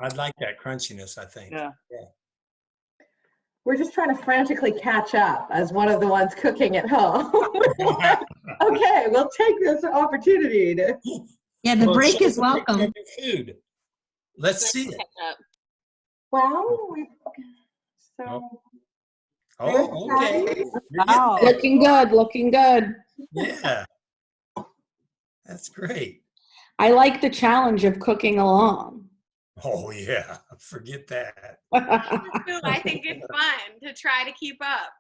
I'd like that crunchiness, I think. Yeah. We're just trying to frantically catch up as one of the ones cooking at home. Okay, we'll take this opportunity to. Yeah, the Well, break so is welcome. your food. Let's see it. Well, so. Oh, okay. You're getting Wow. there. Looking good, looking good. Yeah. That's great. I like the challenge of cooking along. Oh, yeah. Forget that. I think it's fun to try to keep up.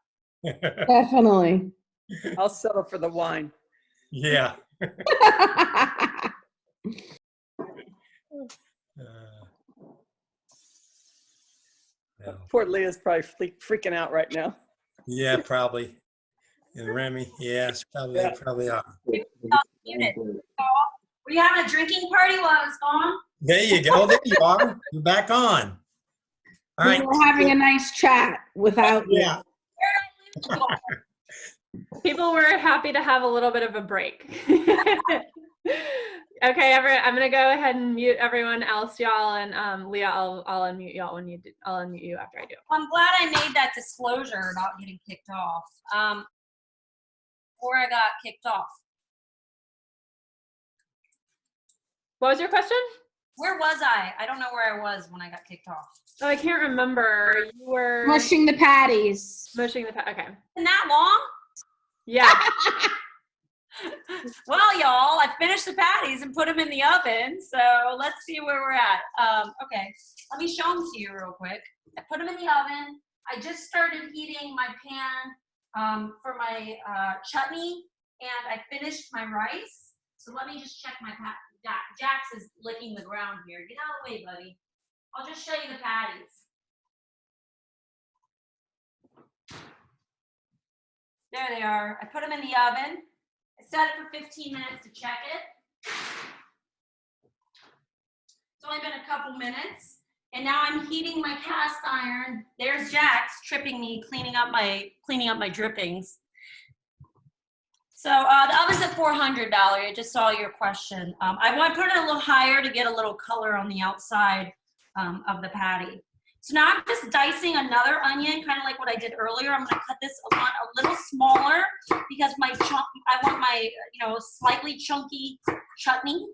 Definitely. I'll settle for the wine. Yeah. No. Poor Leah's probably freaking out right now. Yeah, probably. And Remy, yes, probably, Yeah. they probably are. Muted. Were you having a drinking party while I was gone? There you go. There you are. You're back on. All We right. were having a nice chat without you. Yeah. People were happy to have a little bit of a break. Okay, I'm gonna go ahead and mute everyone else, y'all, and Leah, I'll unmute y'all when you do. I'll unmute you after I do. I'm glad I made that disclosure about getting kicked off. Before I got kicked off. What was your question? Where was I? I don't know where I was when I got kicked off. Oh, I can't remember. You were Mushing the patties. mushing the okay. Isn't that long? Yeah. Well, y'all, I finished the patties and put them in the oven. So let's see where we're at. Okay, let me show them to you real quick. I put them in the oven. I just started heating my pan for my chutney, and I finished my rice. So let me just check my pat. Jax is licking the ground here. Get out of the way, buddy. I'll just show you the patties. There they are. I put them in the oven. I set it for 15 minutes to check it. It's only been a couple minutes. And now I'm heating my cast iron. There's Jax tripping me, cleaning up my drippings. So the oven's at 400, Valerie. I just saw your question. I want to put it a little higher to get a little color on the outside of the patty. So now I'm just dicing another onion, kind of like what I did earlier. I'm going to cut this a little smaller because I want my slightly chunky chutney.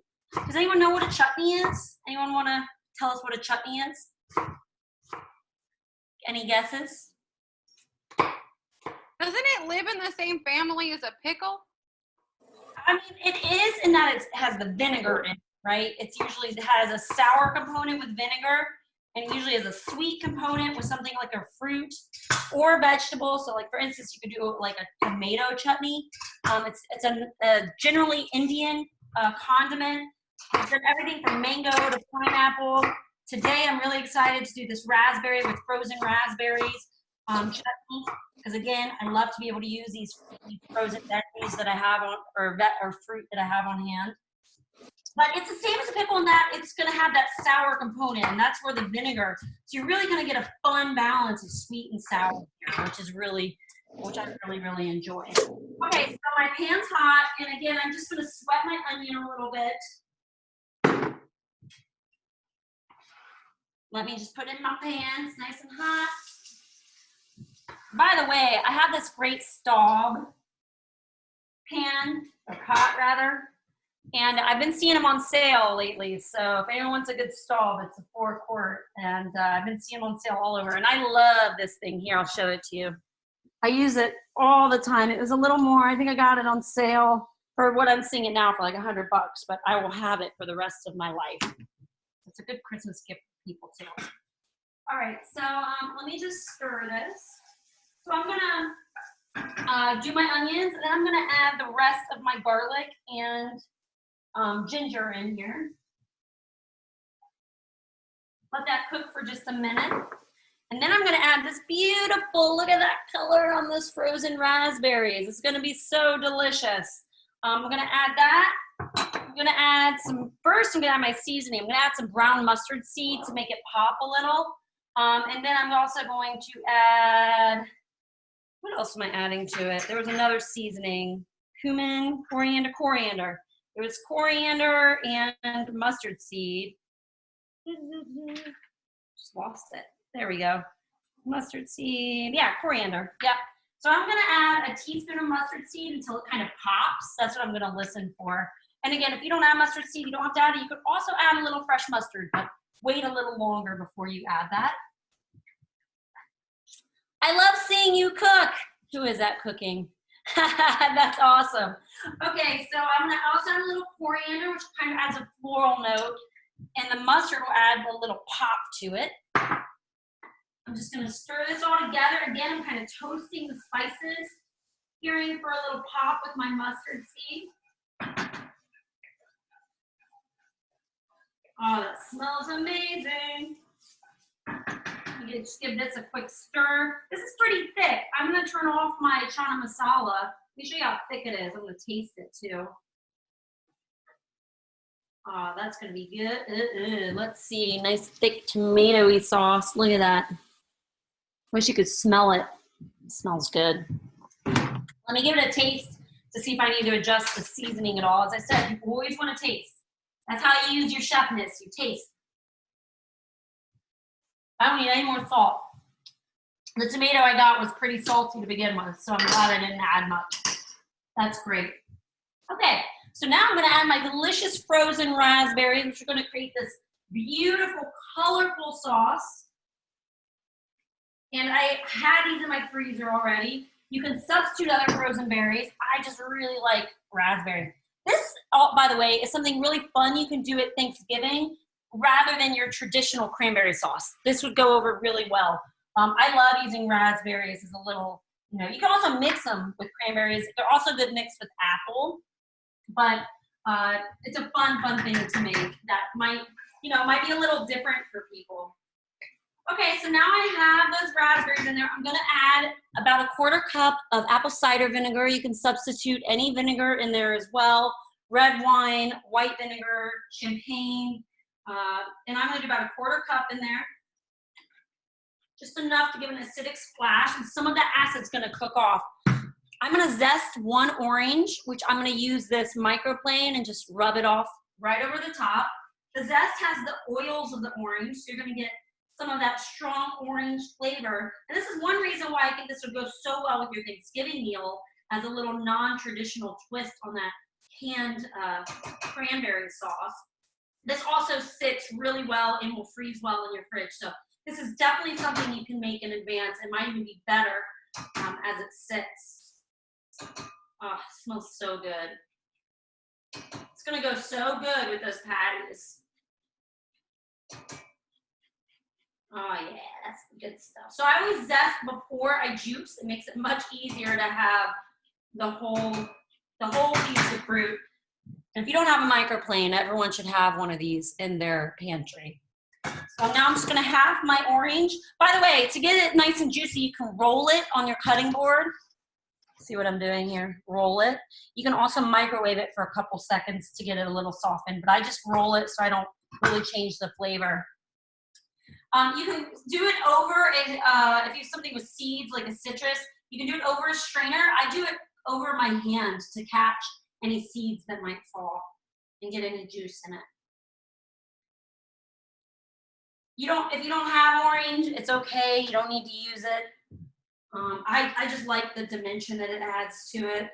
Does anyone know what a chutney is? Anyone want to tell us what a chutney is? Any guesses? Doesn't it live in the same family as a pickle? I mean, it is in that it has the vinegar in it, right? It has a sour component with vinegar, and it usually has a sweet component with something like a fruit or a vegetable. So, like for instance, you could do like a tomato chutney. It's a generally Indian condiment. It's done everything from mango to pineapple. Today, I'm really excited to do this raspberry with frozen raspberries chutney. Because again, I love to be able to use these frozen veggies that I have or fruit that I have on hand. But it's the same as a pickle in that it's going to have that sour component, and that's where the vinegar. So you're really going to get a fun balance of sweet and sour here, which I really enjoy. Okay, so my pan's hot, and again, I'm just going to sweat my onion a little bit. Let me just put it in my pan. It's nice and hot. By the way, I have this great Staub pan, or pot rather, and I've been seeing them on sale lately. So if anyone wants a good Staub, it's a 4-quart, and I've been seeing them on sale all over. And I love this thing here. I'll show it to you. I use it all the time. It was a little more. I think I got it on sale for what I'm seeing it now for like $100, but I will have it for the rest of my life. It's a good Christmas gift for people too. All right, so let me just stir this. So I'm gonna do my onions, and then I'm gonna add the rest of my garlic and ginger in here. Let that cook for just a minute. And then I'm gonna add this beautiful, look at that color on those frozen raspberries. It's gonna be so delicious. I'm gonna add that. I'm gonna add first I'm gonna add my seasoning. I'm gonna add some brown mustard seed to make it pop a little. And then I'm also going to add, what else am I adding to it? There was another seasoning, cumin, coriander. There was coriander and mustard seed. Just lost it. There we go. Mustard seed, yeah, coriander, yep. So I'm gonna add a teaspoon of mustard seed until it kind of pops. That's what I'm gonna listen for. And again, if you don't add mustard seed, you don't have to add it. You could also add a little fresh mustard, but wait a little longer before you add that. I love seeing you cook. Who is that cooking? That's awesome. Okay, so I'm gonna also add a little coriander, which kind of adds a floral note, and the mustard will add a little pop to it. I'm just gonna stir this all together. Again, I'm kind of toasting the spices, hearing for a little pop with my mustard seed. Oh, that smells amazing. Just give this a quick stir. This is pretty thick. I'm gonna turn off my Chana Masala. Let me show you how thick it is. I'm gonna taste it too. Oh, that's gonna be good. Let's see, nice thick tomatoey sauce. Look at that. Wish you could smell it. It smells good. Let me give it a taste to see if I need to adjust the seasoning at all. As I said, you always want to taste. That's how you use your chefness, you taste. I don't need any more salt. The tomato I got was pretty salty to begin with, so I'm glad I didn't add much. That's great. Okay, so now I'm gonna add my delicious frozen raspberries, which are gonna create this beautiful, colorful sauce. And I had these in my freezer already. You can substitute other frozen berries. I just really like raspberry. This, by the way, is something really fun you can do at Thanksgiving rather than your traditional cranberry sauce. This would go over really well. I love using raspberries as a little, you can also mix them with cranberries. They're also good mixed with apple, but it's a fun thing to make that might be a little different for people. Okay, so now I have those raspberries in there. I'm gonna add about 1/4 cup of apple cider vinegar. You can substitute any vinegar in there as well. Red wine, white vinegar, champagne. And I'm gonna do about 1/4 cup in there. Just enough to give an acidic splash, and some of that acid's gonna cook off. I'm gonna zest 1 orange, which I'm gonna use this microplane and just rub it off right over the top. The zest has the oils of the orange, so you're gonna get some of that strong orange flavor. And this is one reason why I think this would go so well with your Thanksgiving meal as a little non-traditional twist on that canned cranberry sauce. This also sits really well and will freeze well in your fridge. So this is definitely something you can make in advance. It might even be better as it sits. Oh, it smells so good. It's gonna go so good with those patties. Oh yeah, that's the good stuff. So I always zest before I juice. It makes it much easier to have the whole piece of fruit. And if you don't have a microplane, everyone should have one of these in their pantry. So now I'm just gonna have my orange. By the way, to get it nice and juicy, you can roll it on your cutting board. See what I'm doing here? Roll it. You can also microwave it for a couple seconds to get it a little softened, but I just roll it so I don't really change the flavor. You can do it over, if you have something with seeds like a citrus, you can do it over a strainer. I do it over my hand to catch any seeds that might fall and get any juice in it. if you don't have orange, it's okay. You don't need to use it. I just like the dimension that it adds to it.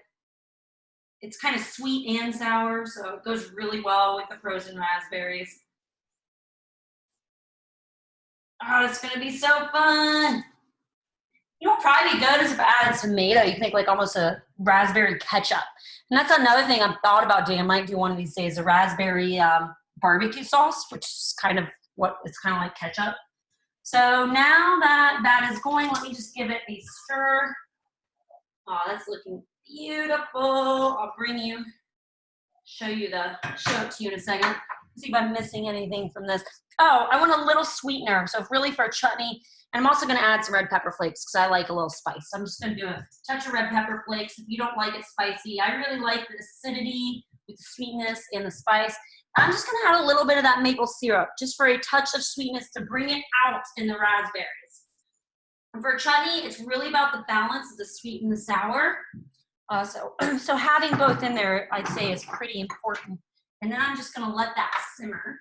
It's kind of sweet and sour, so it goes really well with the frozen raspberries. Oh, it's gonna be so fun. You know what probably be good is if I added tomato. You can make like almost a raspberry ketchup. And that's another thing I've thought about doing. I might do one of these days, a raspberry barbecue sauce, which is kind of like ketchup. So now that that is going, let me just give it a stir. Oh, that's looking beautiful. I'll show it to you in a second. See if I'm missing anything from this. Oh, I want a little sweetener. So really for a chutney, and I'm also gonna add some red pepper flakes because I like a little spice. I'm just gonna do a touch of red pepper flakes. If you don't like it spicy, I really like the acidity with the sweetness and the spice. I'm just gonna add a little bit of that maple syrup just for a touch of sweetness to bring it out in the raspberries. And for chutney, it's really about the balance of the sweet and the sour. So having both in there, I'd say, is pretty important. And then I'm just gonna let that simmer.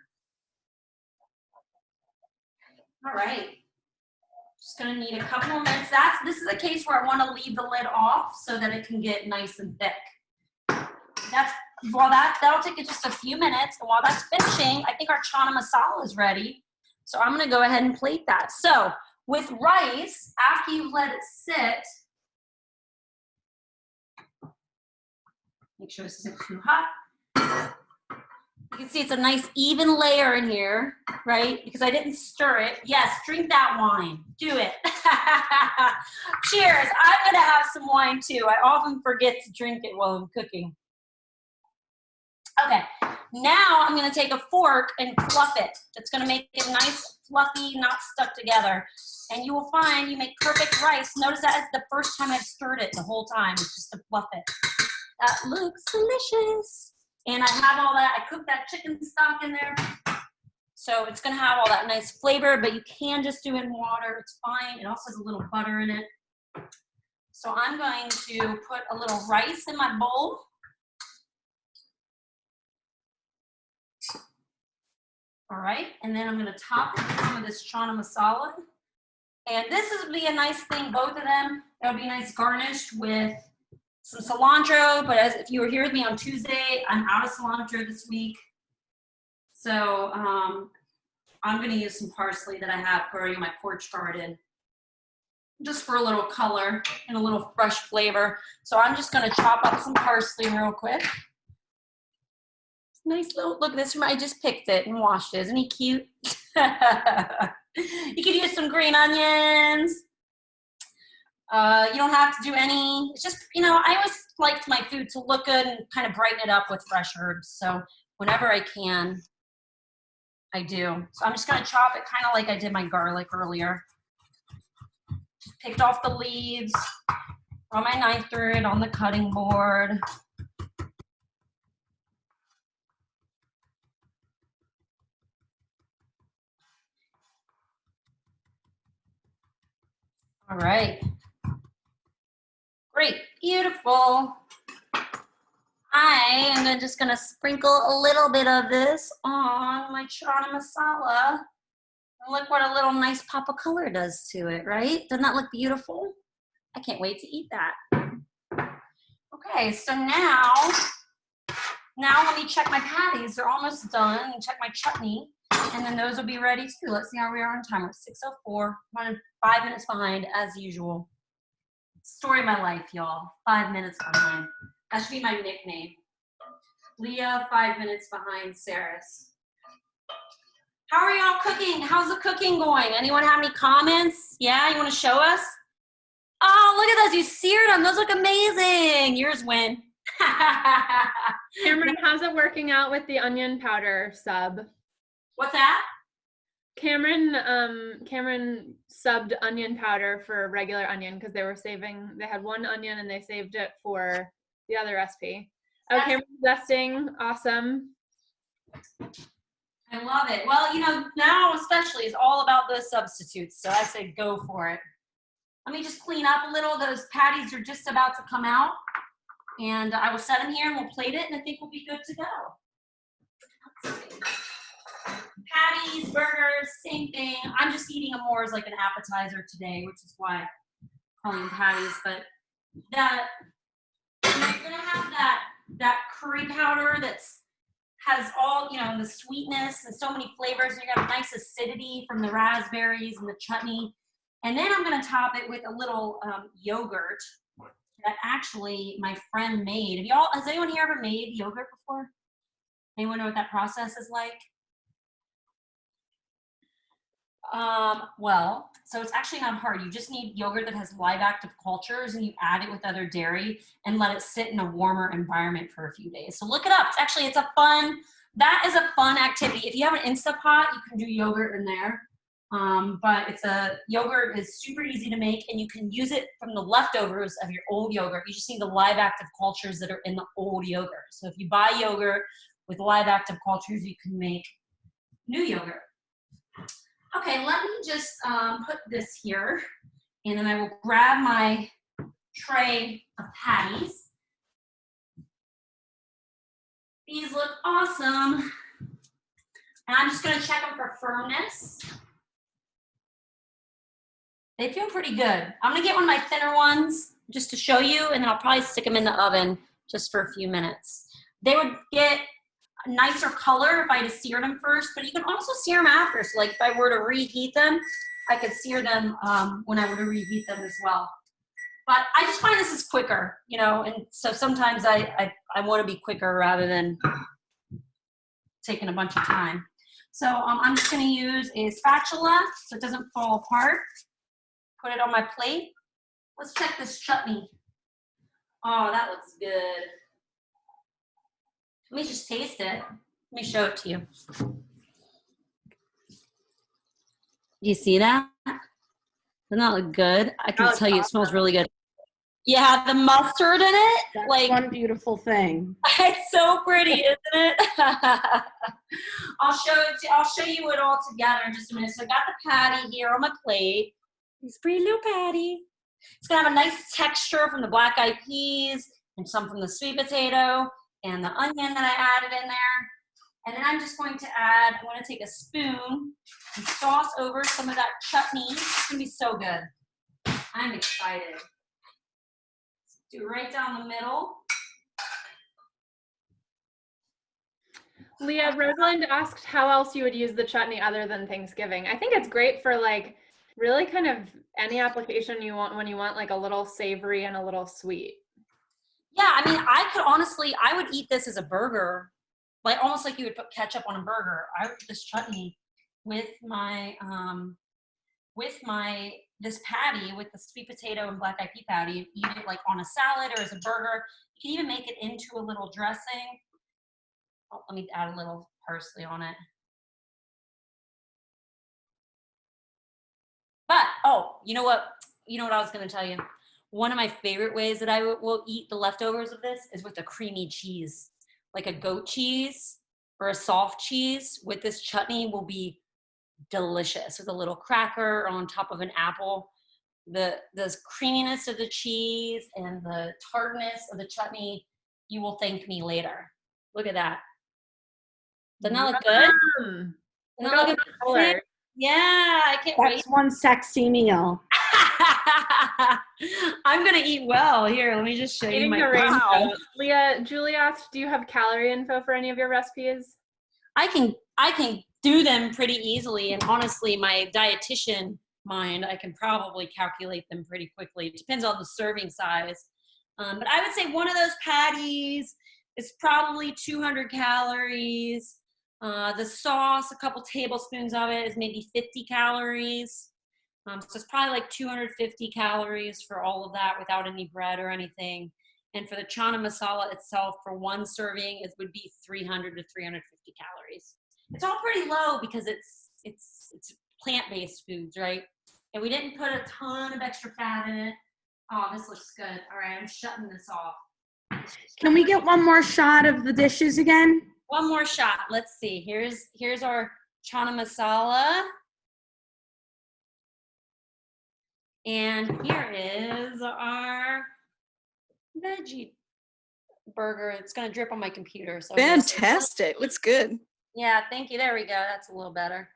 All right, just gonna need a couple more minutes. This is a case where I wanna leave the lid off so that it can get nice and thick. That'll take just a few minutes. And while that's finishing, I think our Chana Masala is ready. So I'm gonna go ahead and plate that. So with rice, after you've let it sit, make sure this isn't too hot. You can see it's a nice even layer in here, right? Because I didn't stir it. Yes, drink that wine. Do it. Cheers. I'm gonna have some wine too. I often forget to drink it while I'm cooking. Okay, now I'm gonna take a fork and fluff it. It's gonna make it nice, fluffy, not stuck together. And you will find you make perfect rice. Notice that is the first time I've stirred it the whole time. It's just to fluff it. That looks delicious. And I have all that, I cooked that chicken stock in there. So it's gonna have all that nice flavor, but you can just do it in water, it's fine. It also has a little butter in it. So I'm going to put a little rice in my bowl. All right, and then I'm gonna top it with some of this Chana Masala. And this would be a nice thing, both of them. That would be nice garnished with some cilantro, but if you were here with me on Tuesday, I'm out of cilantro this week. So I'm gonna use some parsley that I have growing in my porch garden, just for a little color and a little fresh flavor. So I'm just gonna chop up some parsley real quick. Nice little, look at this, I just picked it and washed it. Isn't he cute? You could use some green onions. You don't have to do any, it's just, I always like my food to look good and kind of brighten it up with fresh herbs. So whenever I can, I do. So I'm just gonna chop it kind of like I did my garlic earlier. Just picked off the leaves, run my knife through it on the cutting board. All right. Great, beautiful. I am just gonna sprinkle a little bit of this on my Chana Masala. And look what a little nice pop of color does to it, right? Doesn't that look beautiful? I can't wait to eat that. Okay, so now let me check my patties. They're almost done. And check my chutney, and then those will be ready too. Let's see how we are on time. We're 6:04, running 5 minutes behind as usual. Story of my life, y'all. 5 minutes behind. That should be my nickname. Leah, 5 minutes behind Saris. How are y'all cooking? How's the cooking going? Anyone have any comments? Yeah, you want to show us? Oh, look at those. You seared them. Those look amazing. Yours win. Cameron, how's it working out with the onion powder sub? What's that? Cameron subbed onion powder for regular onion because they had one onion and they saved it for the other recipe. Oh, Cameron's zesting, awesome. I love it. Well, now especially is all about those substitutes. So I say go for it. Let me just clean up a little. Those patties are just about to come out. And I will set them here and we'll plate it and I think we'll be good to go. Let's see. Patty patties, burgers, same thing. I'm just eating them more as like an appetizer today, which is why I'm calling them patties. But that you're gonna have that curry powder that's has all, the sweetness and so many flavors, and you got a nice acidity from the raspberries and the chutney. And then I'm gonna top it with a little yogurt that actually my friend made. Has anyone here ever made yogurt before? Anyone know what that process is like? Well, so it's actually not hard. You just need yogurt that has live active cultures, and you add it with other dairy and let it sit in a warmer environment for a few days. So look it up. That is a fun activity. If you have an Instapot, you can do yogurt in there. But yogurt is super easy to make, and you can use it from the leftovers of your old yogurt. You just need the live active cultures that are in the old yogurt. So if you buy yogurt with live active cultures, you can make new yogurt. Okay, let me just put this here, and then I will grab my tray of patties. These look awesome. And I'm just gonna check them for firmness. They feel pretty good. I'm gonna get one of my thinner ones just to show you, and then I'll probably stick them in the oven just for a few minutes. They would get a nicer color if I had seared them first, but you can also sear them after. So like if I were to reheat them, I could sear them when I were to reheat them as well. But I just find this is quicker, and so sometimes I want to be quicker rather than taking a bunch of time. So I'm just going to use a spatula so it doesn't fall apart. Put it on my plate. Let's check this chutney. Oh, that looks good. Let me just taste it. Let me show it to you. You see that? Doesn't that look good? I can tell you it smells really good. Yeah, the mustard in it. That's like one beautiful thing. It's so pretty, isn't it? I'll show you it all together in just a minute. So I got the patty here on my plate. This pretty little patty. It's gonna have a nice texture from the black eyed peas and some from the sweet potato and the onion that I added in there. And then I'm just going to take a spoon and sauce over some of that chutney. It's gonna be so good. I'm excited. Do right down the middle. Leah, Rosalind asked how else you would use the chutney other than Thanksgiving. I think it's great for like really kind of any application you want when you want like a little savory and a little sweet. Yeah, I mean, I would eat this as a burger, like almost like you would put ketchup on a burger. I would eat this chutney with this patty, with the sweet potato and black eyed pea patty. Eat it like on a salad or as a burger. You can even make it into a little dressing. Oh, let me add a little parsley on it. But, you know what I was going to tell you? One of my favorite ways that I will eat the leftovers of this is with a creamy cheese, like a goat cheese or a soft cheese with this chutney will be delicious with a little cracker on top of an apple. The creaminess of the cheese and the tartness of the chutney, you will thank me later. Look at that. Doesn't that look good? Doesn't that look good? Yeah, I can't wait. That's one sexy meal. I'm gonna eat well. Here, let me just show you my wow. Leah, Julie asked, do you have calorie info for any of your recipes? I can do them pretty easily, and honestly, my dietitian mind, I can probably calculate them pretty quickly. It depends on the serving size. But I would say one of those patties is probably 200 calories. The sauce, a couple tablespoons of it is maybe 50 calories. So it's probably like 250 calories for all of that without any bread or anything. And for the Chana Masala itself, for one serving, it would be 300 to 350 calories. It's all pretty low because it's plant-based foods, right? And we didn't put a ton of extra fat in it. Oh, this looks good. All right, I'm shutting this off. Can we get one more shot of the dishes again? One more shot. Let's see. Here's our Chana Masala. And here is our veggie burger. It's going to drip on my computer. So fantastic. Looks good. Yeah, thank you. There we go. That's a little better.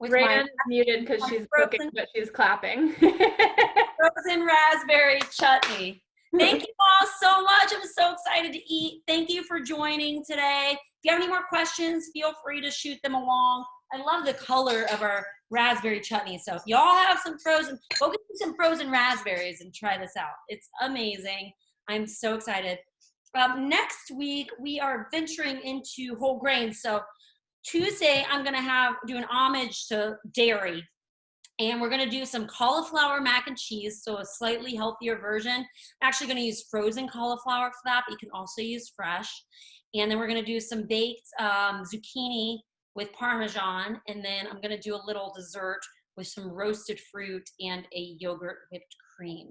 with my Rand is muted because she's cooking, frozen- but she's clapping. frozen raspberry chutney. Thank you all so much. I'm so excited to eat. Thank you for joining today. If you have any more questions, feel free to shoot them along. I love the color of our raspberry chutney. So if y'all have some frozen, go get some frozen raspberries and try this out. It's amazing. I'm so excited. Next week, we are venturing into whole grains. So Tuesday, I'm going to do an homage to dairy. And we're going to do some cauliflower mac and cheese, so a slightly healthier version. I'm actually going to use frozen cauliflower for that, but you can also use fresh. And then we're going to do some baked zucchini with Parmesan. And then I'm going to do a little dessert with some roasted fruit and a yogurt whipped cream.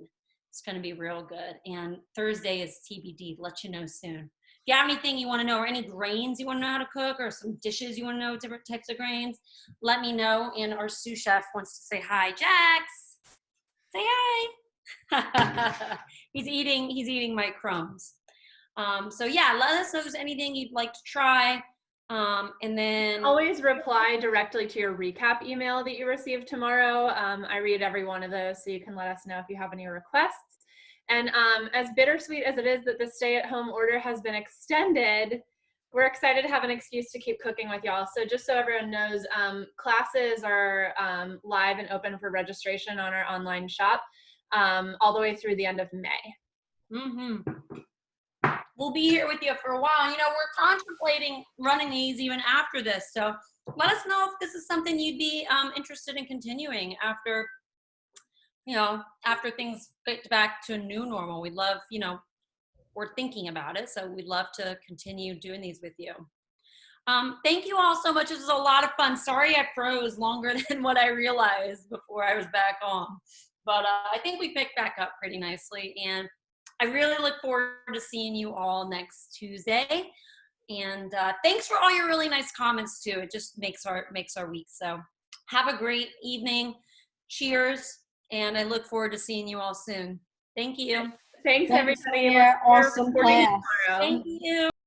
It's going to be real good. And Thursday is TBD. Let you know soon. If you have anything you want to know, or any grains you want to know how to cook, or some dishes you want to know, different types of grains, let me know. And our sous chef wants to say hi. Jax, say hi. He's eating my crumbs. So yeah, let us know if there's anything you'd like to try. And then Always reply directly to your recap email that you receive tomorrow. I read every one of those, so you can let us know if you have any requests. And as bittersweet as it is that the stay-at-home order has been extended, we're excited to have an excuse to keep cooking with y'all. So just so everyone knows, classes are live and open for registration on our online shop all the way through the end of May. Mm-hmm. We'll be here with you for a while. You know, we're contemplating running these even after this. So let us know if this is something you'd be interested in continuing after, you know, after things get back to a new normal. We'd love, you know, we're thinking about it. So we'd love to continue doing these with you. Thank you all so much. This was a lot of fun. Sorry I froze longer than what I realized before I was back on. But I think we picked back up pretty nicely. And I really look forward to seeing you all next Tuesday. And thanks for all your really nice comments too. It just makes our week. So have a great evening. Cheers. And I look forward to seeing you all soon. Thank you. Thanks everybody. Awesome class. Thank you.